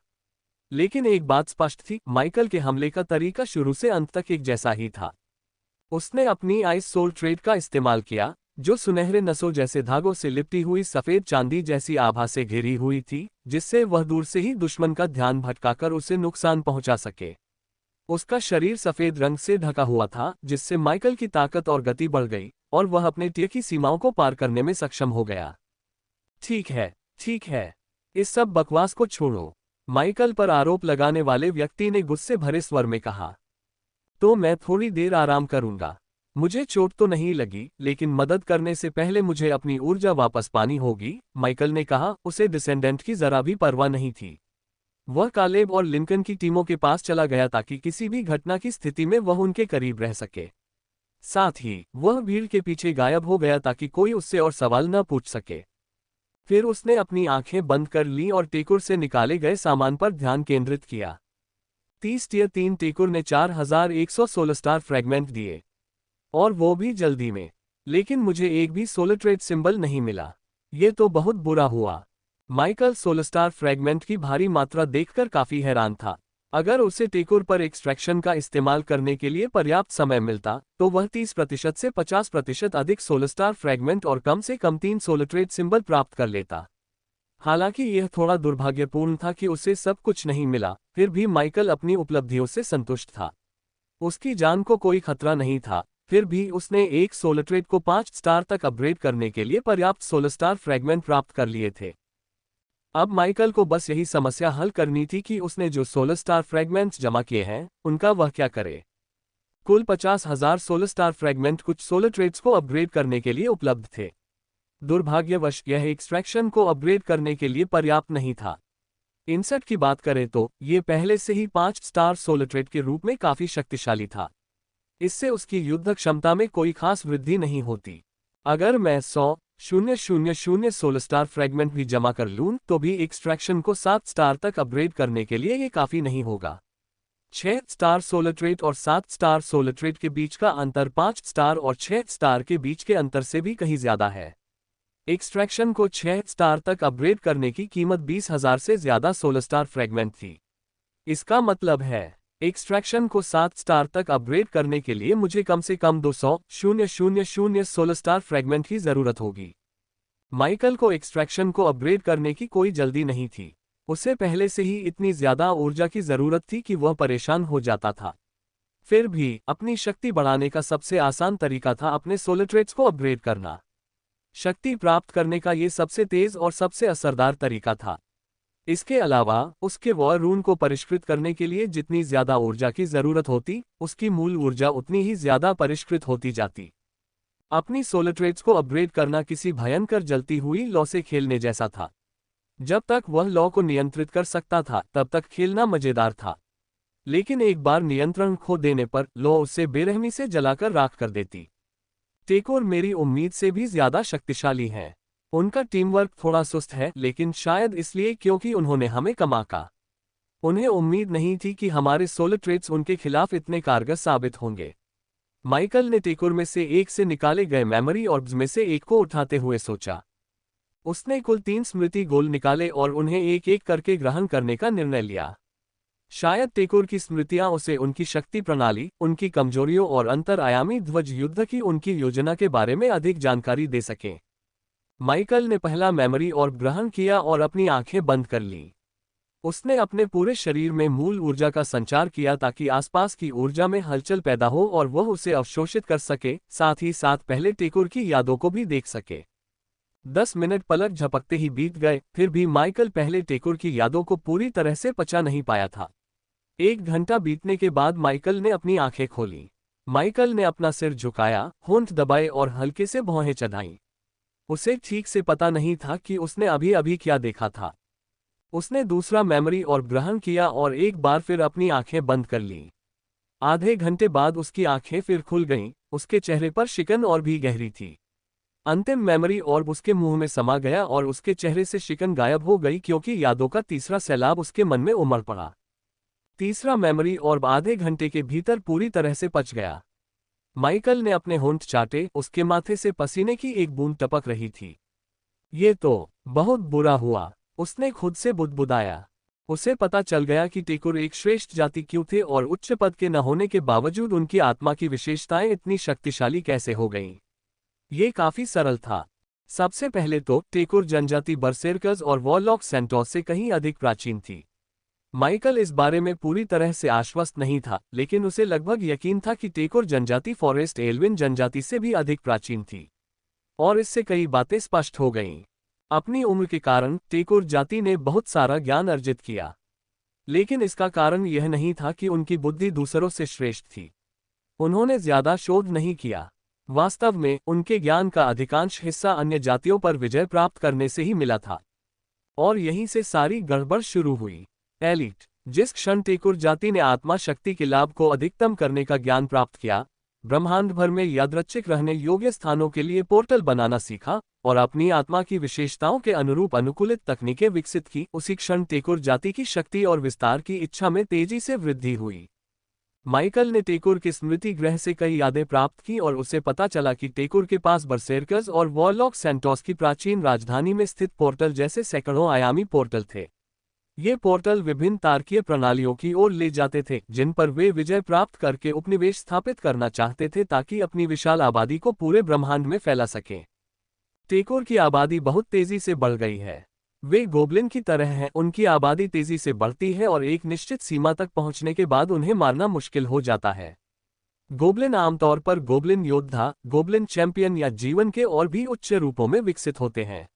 लेकिन एक बात स्पष्ट थी, माइकल के हमले का तरीका शुरू से अंत तक एक जैसा ही था। उसने अपनी आइस सोल ट्रेड का इस्तेमाल किया, जो सुनहरे नसों जैसे धागों से लिपटी हुई सफेद चांदी जैसी आभा से घिरी हुई थी, जिससे वह दूर से ही दुश्मन का ध्यान भटकाकर उसे नुकसान पहुंचा सके। उसका शरीर सफेद रंग से ढका हुआ था, जिससे माइकल की ताकत और गति बढ़ गई और वह अपने टीए की सीमाओं को पार करने में सक्षम हो गया। ठीक है, इस सब बकवास को छोड़ो, माइकल पर आरोप लगाने वाले व्यक्ति ने गुस्से भरे स्वर में कहा। तो मैं थोड़ी देर आराम करूंगा। मुझे चोट तो नहीं लगी, लेकिन मदद करने से पहले मुझे अपनी ऊर्जा वापस पानी होगी, माइकल ने कहा। उसे डिसेंडेंट की जरा भी परवाह नहीं थी। वह कालेब और लिंकन की टीमों के पास चला गया ताकि किसी भी घटना की स्थिति में वह उनके करीब रह सके। साथ ही वह भीड़ के पीछे गायब हो गया ताकि कोई उससे और सवाल न पूछ सके। फिर उसने अपनी आंखें बंद कर लीं और टेकोर से निकाले गए सामान पर ध्यान केंद्रित किया। 30 टियर 3 टेकोर ने 4116 स्टार फ्रैगमेंट दिए, और वो भी जल्दी में। लेकिन मुझे एक भी सोलर ट्रेड सिंबल नहीं मिला। ये तो बहुत बुरा हुआ। माइकल सोलर स्टार फ्रैगमेंट की भारी मात्रा देखकर काफी हैरान था। अगर उसे टेकोर पर एक्सट्रैक्शन का इस्तेमाल करने के लिए पर्याप्त समय मिलता, तो वह 30% से 50% अधिक सोलर स्टार फ्रैगमेंट और कम से कम 3 सोलर ट्रेड सिंबल प्राप्त कर लेता। हालांकि यह थोड़ा दुर्भाग्यपूर्ण था कि उसे सब कुछ नहीं मिला, फिर भी माइकल अपनी उपलब्धियों से संतुष्ट था। उसकी जान को कोई खतरा नहीं था, फिर भी उसने एक सोलर ट्रेड को 5 स्टार तक अपग्रेड करने के लिए पर्याप्त सोलर स्टार फ्रैगमेंट प्राप्त कर लिए थे। अब माइकल को बस यही समस्या हल करनी थी कि उसने जो सोलर स्टार फ्रैगमेंट्स जमा किए हैं, उनका वह क्या करे। कुल 50,000 सोलर स्टार फ्रैगमेंट कुछ सोलर ट्रेड्स को अपग्रेड करने के लिए उपलब्ध थे। दुर्भाग्यवश यह एक्सट्रैक्शन को अपग्रेड करने के लिए पर्याप्त नहीं था। इनसेट की बात करें तो ये पहले से ही 5 स्टार सोलर ट्रेड के रूप में काफी शक्तिशाली था। इससे उसकी युद्ध क्षमता में कोई खास वृद्धि नहीं होती। अगर मैं 100,000 सोल स्टार फ्रेगमेंट भी जमा कर लूं तो भी एक्सट्रैक्शन को 7 स्टार तक अपग्रेड करने के लिए ये काफी नहीं होगा। 6 स्टार सोलर ट्रेट और 7 स्टार सोलर ट्रेट के बीच का अंतर 5 स्टार और 6 स्टार के बीच के अंतर से भी कहीं ज्यादा है। एक्सट्रैक्शन को 6 स्टार तक अपग्रेड करने की कीमत 20,000 से ज्यादा सोलर स्टार फ्रेगमेंट थी। इसका मतलब है एक्सट्रैक्शन को 7 स्टार तक अपग्रेड करने के लिए मुझे कम से कम 200,000 सोलर स्टार फ्रेगमेंट की जरूरत होगी। माइकल को एक्सट्रैक्शन को अपग्रेड करने की कोई जल्दी नहीं थी। उसे पहले से ही इतनी ज्यादा ऊर्जा की जरूरत थी कि वह परेशान हो जाता था। फिर भी अपनी शक्ति बढ़ाने का सबसे आसान तरीका था अपने सोलर ट्रेट्स को अपग्रेड करना। शक्ति प्राप्त करने का ये सबसे तेज और सबसे असरदार तरीका था। इसके अलावा उसके वॉर रून को परिष्कृत करने के लिए जितनी ज्यादा ऊर्जा की जरूरत होती, उसकी मूल ऊर्जा उतनी ही ज्यादा परिष्कृत होती जाती। अपनी सोलर ट्रेट्स को अपग्रेड करना किसी भयंकर जलती हुई लौ से खेलने जैसा था। जब तक वह लौ को नियंत्रित कर सकता था तब तक खेलना मजेदार था, लेकिन एक बार नियंत्रण खो देने पर लौ उसे बेरहमी से जलाकर राख कर देती। टेकोर मेरी उम्मीद से भी ज्यादा शक्तिशाली हैं। उनका टीमवर्क थोड़ा सुस्त है, लेकिन शायद इसलिए क्योंकि उन्होंने हमें कमा का। उन्हें उम्मीद नहीं थी कि हमारे सोलर ट्रेट्स उनके खिलाफ इतने कारगर साबित होंगे। माइकल ने टेकोर में से एक से निकाले गए मेमोरी ऑर्ब्स में से एक को उठाते हुए सोचा। उसने कुल 3 स्मृति गोल निकाले और उन्हें एक एक करके ग्रहण करने का निर्णय लिया। शायद टेकोर की स्मृतियां उसे उनकी शक्ति प्रणाली, उनकी कमजोरियों और अंतरआयामी ध्वज युद्ध की उनकी योजना के बारे में अधिक जानकारी दे सकें। माइकल ने पहला मेमोरी ऑर्ब ग्रहण किया और अपनी आंखें बंद कर लीं। उसने अपने पूरे शरीर में मूल ऊर्जा का संचार किया ताकि आसपास की ऊर्जा में हलचल पैदा हो और वह उसे अवशोषित कर सके, साथ ही साथ पहले टेकोर की यादों को भी देख सके। 10 मिनट पलक झपकते ही बीत गए, फिर भी माइकल पहले टेकोर की यादों को पूरी तरह से पचा नहीं पाया था। 1 घंटा बीतने के बाद माइकल ने अपनी आंखें खोली। माइकल ने अपना सिर झुकाया, होंठ दबाए और हल्के से भौहें चढ़ाईं। उसे ठीक से पता नहीं था कि उसने अभी अभी क्या देखा था। उसने दूसरा मेमोरी ऑर्ब ग्रहण किया और एक बार फिर अपनी आंखें बंद कर लीं। आधे घंटे बाद उसकी आंखें फिर खुल गईं, उसके चेहरे पर शिकन और भी गहरी थी। अंतिम मेमोरी ऑर्ब उसके मुंह में समा गया और उसके चेहरे से शिकन गायब हो गई क्योंकि यादों का तीसरा सैलाब उसके मन में उमड़ पड़ा। तीसरा मेमोरी ऑर्ब आधे घंटे के भीतर पूरी तरह से पच गया। माइकल ने अपने होंठ चाटे, उसके माथे से पसीने की एक बूंद टपक रही थी। ये तो बहुत बुरा हुआ, उसने खुद से बुदबुदाया। उसे पता चल गया कि टेकोर एक श्रेष्ठ जाति क्यों थे और उच्च पद के न होने के बावजूद उनकी आत्मा की विशेषताएं इतनी शक्तिशाली कैसे हो गईं। ये काफी सरल था। सबसे पहले तो टेकोर जनजाति बरसेरकर्स और वॉरलॉक सेंटोस से कहीं अधिक प्राचीन थी। माइकल इस बारे में पूरी तरह से आश्वस्त नहीं था, लेकिन उसे लगभग यकीन था कि टेकोर जनजाति फॉरेस्ट एल्विन जनजाति से भी अधिक प्राचीन थी। और इससे कई बातें स्पष्ट हो गईं। अपनी उम्र के कारण टेकोर जाति ने बहुत सारा ज्ञान अर्जित किया, लेकिन इसका कारण यह नहीं था कि उनकी बुद्धि दूसरों से श्रेष्ठ थी। उन्होंने ज्यादा शोध नहीं किया। वास्तव में उनके ज्ञान का अधिकांश हिस्सा अन्य जातियों पर विजय प्राप्त करने से ही मिला था। और यहीं से सारी गड़बड़ शुरू हुई। एलिट, जिस क्षण टेकोर जाति ने आत्मा शक्ति के लाभ को अधिकतम करने का ज्ञान प्राप्त किया, ब्रह्मांड भर में यादृच्छिक रहने योग्य स्थानों के लिए पोर्टल बनाना सीखा और अपनी आत्मा की विशेषताओं के अनुरूप अनुकूलित तकनीकें विकसित की, उसी क्षण टेकोर जाति की शक्ति और विस्तार की इच्छा में तेजी से वृद्धि हुई। माइकल ने टेकोर के स्मृति ग्रह से कई यादें प्राप्त की और उसे पता चला कि टेकोर के पास बरसेरकर्स और वॉरलॉक सेंटोस की प्राचीन राजधानी में स्थित पोर्टल जैसे सैकड़ों आयामी पोर्टल थे। ये पोर्टल विभिन्न तारकीय प्रणालियों की ओर ले जाते थे, जिन पर वे विजय प्राप्त करके उपनिवेश स्थापित करना चाहते थे ताकि अपनी विशाल आबादी को पूरे ब्रह्मांड में फैला सकें। टेकोर की आबादी बहुत तेजी से बढ़ गई है। वे गोब्लिन की तरह हैं, उनकी आबादी तेजी से बढ़ती है और एक निश्चित सीमा तक पहुंचने के बाद उन्हें मारना मुश्किल हो जाता है। गोब्लिन आमतौर पर गोब्लिन योद्धा, गोब्लिन चैंपियन या जीवन के और भी उच्च रूपों में विकसित होते हैं।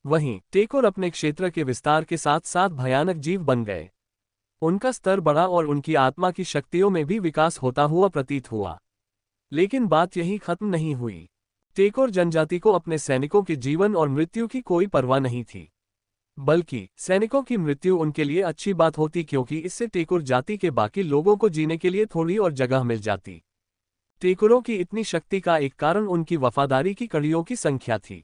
वहीं टेकोर अपने क्षेत्र के विस्तार के साथ साथ भयानक जीव बन गए। उनका स्तर बढ़ा और उनकी आत्मा की शक्तियों में भी विकास होता हुआ प्रतीत हुआ। लेकिन बात यही खत्म नहीं हुई। टेकोर जनजाति को अपने सैनिकों के जीवन और मृत्यु की कोई परवाह नहीं थी, बल्कि सैनिकों की मृत्यु उनके लिए अच्छी बात होती क्योंकि इससे टेकोर जाति के बाकी लोगों को जीने के लिए थोड़ी और जगह मिल जाती। टेकुरों की इतनी शक्ति का एक कारण उनकी वफादारी की कड़ियों की संख्या थी।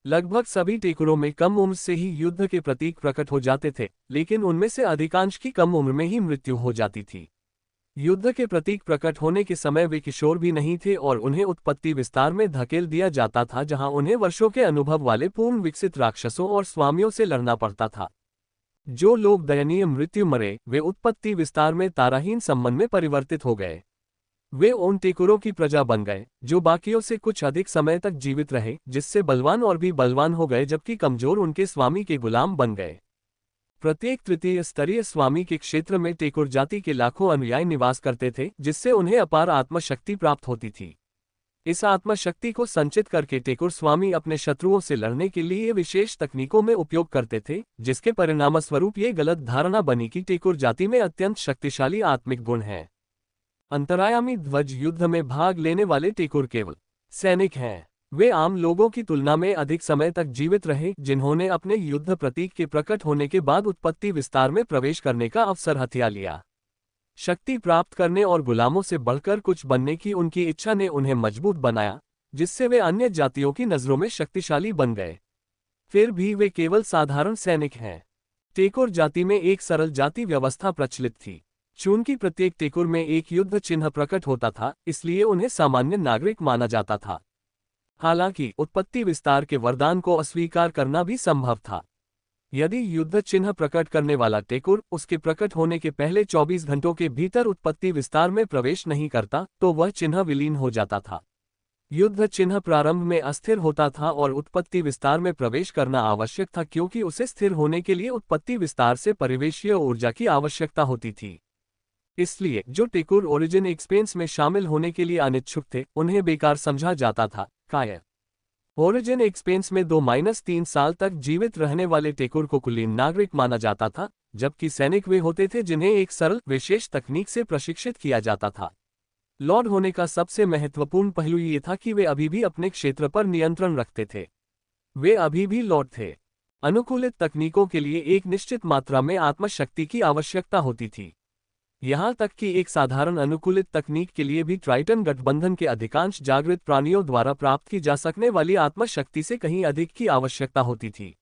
लगभग सभी टेकुरों में कम उम्र से ही युद्ध के प्रतीक प्रकट हो जाते थे, लेकिन उनमें से अधिकांश की कम उम्र में ही मृत्यु हो जाती थी। युद्ध के प्रतीक प्रकट होने के समय वे किशोर भी नहीं थे और उन्हें उत्पत्ति विस्तार में धकेल दिया जाता था, जहां उन्हें वर्षों के अनुभव वाले पूर्ण विकसित राक्षसों और स्वामियों से लड़ना पड़ता था। जो लोग दयनीय मृत्यु मरे, वे उत्पत्ति विस्तार में ताराहीन संबंध में परिवर्तित हो गए। वे उन टेकुरों की प्रजा बन गए जो बाकियों से कुछ अधिक समय तक जीवित रहे, जिससे बलवान और भी बलवान हो गए, जबकि कमजोर उनके स्वामी के गुलाम बन गए। प्रत्येक तृतीय स्तरीय स्वामी के क्षेत्र में टेकुर जाति के लाखों अनुयायी निवास करते थे, जिससे उन्हें अपार आत्मशक्ति प्राप्त होती थी। इस आत्मशक्ति को संचित करके टेकुर स्वामी अपने शत्रुओं से लड़ने के लिए विशेष तकनीकों में उपयोग करते थे, जिसके परिणामस्वरूप ये गलत धारणा बनी कि टेकुर जाति में अत्यंत शक्तिशाली आत्मिक गुण हैं। अंतरायामी ध्वज युद्ध में भाग लेने वाले टेकुर केवल सैनिक हैं। वे आम लोगों की तुलना में अधिक समय तक जीवित रहे, जिन्होंने अपने युद्ध प्रतीक के प्रकट होने के बाद उत्पत्ति विस्तार में प्रवेश करने का अवसर हथिया लिया। शक्ति प्राप्त करने और गुलामों से बढ़कर कुछ बनने की उनकी इच्छा ने उन्हें मजबूत बनाया, जिससे वे अन्य जातियों की नजरों में शक्तिशाली बन गए। फिर भी वे केवल साधारण सैनिक हैं। टेकुर जाति में एक सरल जाति व्यवस्था प्रचलित थी। चूंकि प्रत्येक टेकुर में एक युद्ध चिन्ह प्रकट होता था, इसलिए उन्हें सामान्य नागरिक माना जाता था। हालांकि उत्पत्ति विस्तार के वरदान को अस्वीकार करना भी संभव था। यदि युद्ध चिन्ह प्रकट करने वाला टेकुर उसके प्रकट होने के पहले 24 घंटों के भीतर उत्पत्ति विस्तार में प्रवेश नहीं करता, तो वह चिन्ह विलीन हो जाता था। युद्ध चिन्ह प्रारंभ में अस्थिर होता था और उत्पत्ति विस्तार में प्रवेश करना आवश्यक था, क्योंकि उसे स्थिर होने के लिए उत्पत्ति विस्तार से परिवेशीय ऊर्जा की आवश्यकता होती थी। इसलिए जो टेकुर ओरिजिन एक्सपेंस में शामिल होने के लिए अनिच्छुक थे, उन्हें बेकार समझा जाता था। काय ओरिजिन एक्सपेंस में 2-3 साल तक जीवित रहने वाले टेकुर को कुलीन नागरिक माना जाता था, जबकि सैनिक वे होते थे जिन्हें एक सरल विशेष तकनीक से प्रशिक्षित किया जाता था। लॉर्ड होने का सबसे महत्वपूर्ण पहलू ये था कि वे अभी भी अपने क्षेत्र पर नियंत्रण रखते थे। वे अभी भी लॉर्ड थे। अनुकूलित तकनीकों के लिए एक निश्चित मात्रा में आत्मशक्ति की आवश्यकता होती थी। यहां तक कि एक साधारण अनुकूलित तकनीक के लिए भी ट्राइटन गठबंधन के अधिकांश जागृत प्राणियों द्वारा प्राप्त की जा सकने वाली आत्मशक्ति से कहीं अधिक की आवश्यकता होती थी।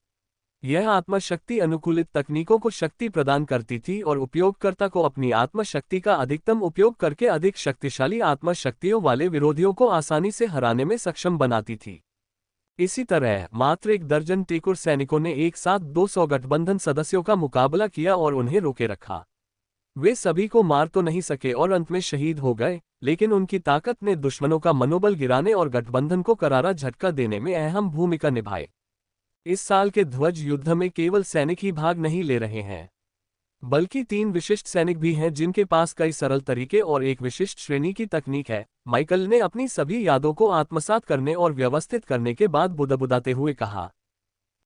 यह आत्मशक्ति अनुकूलित तकनीकों को शक्ति प्रदान करती थी और उपयोगकर्ता को अपनी आत्मशक्ति का अधिकतम उपयोग करके अधिक शक्तिशाली आत्मशक्तियों वाले विरोधियों को आसानी से हराने में सक्षम बनाती थी। इसी तरह मात्र 1 दर्जन टेकुर सैनिकों ने एक साथ 200 गठबंधन सदस्यों का मुकाबला किया और उन्हें रोके रखा। वे सभी को मार तो नहीं सके और अंत में शहीद हो गए, लेकिन उनकी ताकत ने दुश्मनों का मनोबल गिराने और गठबंधन को करारा झटका देने में अहम भूमिका निभाई। इस साल के ध्वज युद्ध में केवल सैनिक ही भाग नहीं ले रहे हैं, बल्कि 3 विशिष्ट सैनिक भी हैं जिनके पास कई सरल तरीके और एक विशिष्ट श्रेणी की तकनीक है। माइकल ने अपनी सभी यादों को आत्मसात करने और व्यवस्थित करने के बाद बुदबुदाते हुए कहा।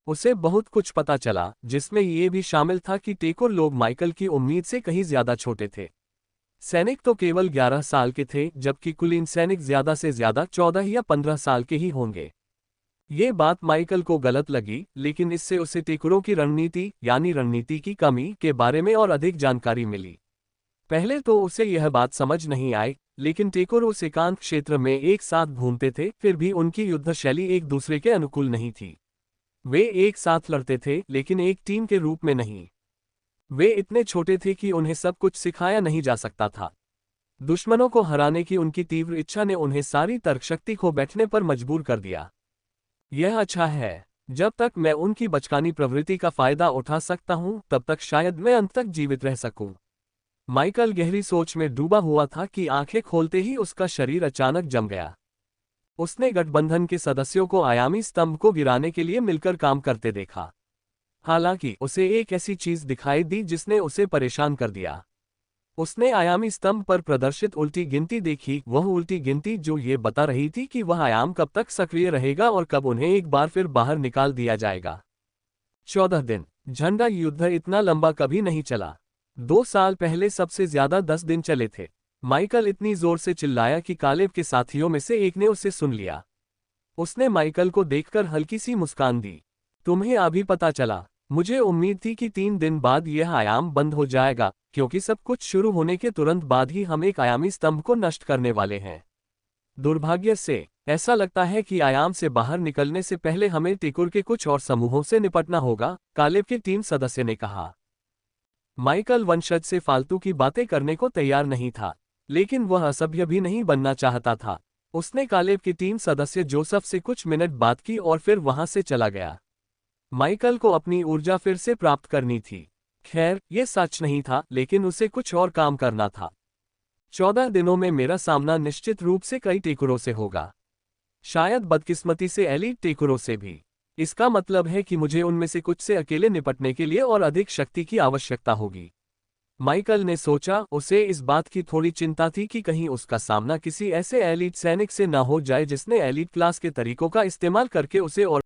उसे बहुत कुछ पता चला, जिसमें ये भी शामिल था कि टेकुर लोग माइकल की उम्मीद से कहीं ज्यादा छोटे थे। सैनिक तो केवल 11 साल के थे, जबकि कुलीन सैनिक ज्यादा से ज्यादा 14 या 15 साल के ही होंगे। ये बात माइकल को गलत लगी, लेकिन इससे उसे टेकुरों की रणनीति यानी रणनीति की कमी के बारे में और अधिक जानकारी मिली। पहले तो उसे यह बात समझ नहीं आई, लेकिन टेकुर उस एकांत क्षेत्र में एक साथ घूमते थे, फिर भी उनकी युद्ध शैली एक दूसरे के अनुकूल नहीं थी। वे एक साथ लड़ते थे, लेकिन एक टीम के रूप में नहीं। वे इतने छोटे थे कि उन्हें सब कुछ सिखाया नहीं जा सकता था। दुश्मनों को हराने की उनकी तीव्र इच्छा ने उन्हें सारी तर्कशक्ति खो बैठने पर मजबूर कर दिया। यह अच्छा है। जब तक मैं उनकी बचकानी प्रवृत्ति का फायदा उठा सकता हूं, तब तक शायद मैं अंत तक जीवित रह सकूं। माइकल गहरी सोच में डूबा हुआ था कि आंखें खोलते ही उसका शरीर अचानक जम गया। उसने गठबंधन के सदस्यों को आयामी स्तंभ को गिराने के लिए मिलकर काम करते देखा। हालांकि उसे एक ऐसी चीज दिखाई दी जिसने उसे परेशान कर दिया। उसने आयामी स्तंभ पर प्रदर्शित उल्टी गिनती देखी, वह उल्टी गिनती जो ये बता रही थी कि वह आयाम कब तक सक्रिय रहेगा और कब उन्हें एक बार फिर बाहर निकाल दिया जाएगा। 14 दिन। झंडा युद्ध इतना लंबा कभी नहीं चला। 2 साल पहले सबसे ज्यादा 10 दिन चले थे। माइकल इतनी जोर से चिल्लाया कि कालेब के साथियों में से एक ने उसे सुन लिया। उसने माइकल को देखकर हल्की सी मुस्कान दी। तुम्हें अभी पता चला? मुझे उम्मीद थी कि 3 दिन बाद यह आयाम बंद हो जाएगा, क्योंकि सब कुछ शुरू होने के तुरंत बाद ही हम एक आयामी स्तंभ को नष्ट करने वाले हैं। दुर्भाग्य से ऐसा लगता है कि आयाम से बाहर निकलने से पहले हमें टेकुर के कुछ और समूहों से निपटना होगा, कालेब के टीम सदस्य ने कहा। माइकल वंशज से फालतू की बातें करने को तैयार नहीं था, लेकिन वह असभ्य भी नहीं बनना चाहता था। उसने कालेब की टीम सदस्य जोसेफ से कुछ मिनट बात की और फिर वहां से चला गया। माइकल को अपनी ऊर्जा फिर से प्राप्त करनी थी। खैर, यह सच नहीं था, लेकिन उसे कुछ और काम करना था। 14 दिनों में मेरा सामना निश्चित रूप से कई टेकुरों से होगा, शायद बदकिस्मती से एलीट टेकुरों से भी। इसका मतलब है कि मुझे उनमें से कुछ से अकेले निपटने के लिए और अधिक शक्ति की आवश्यकता होगी। माइकल ने सोचा, उसे इस बात की थोड़ी चिंता थी कि कहीं उसका सामना किसी ऐसे एलीट सैनिक से न हो जाए जिसने एलीट क्लास के तरीकों का इस्तेमाल करके उसे और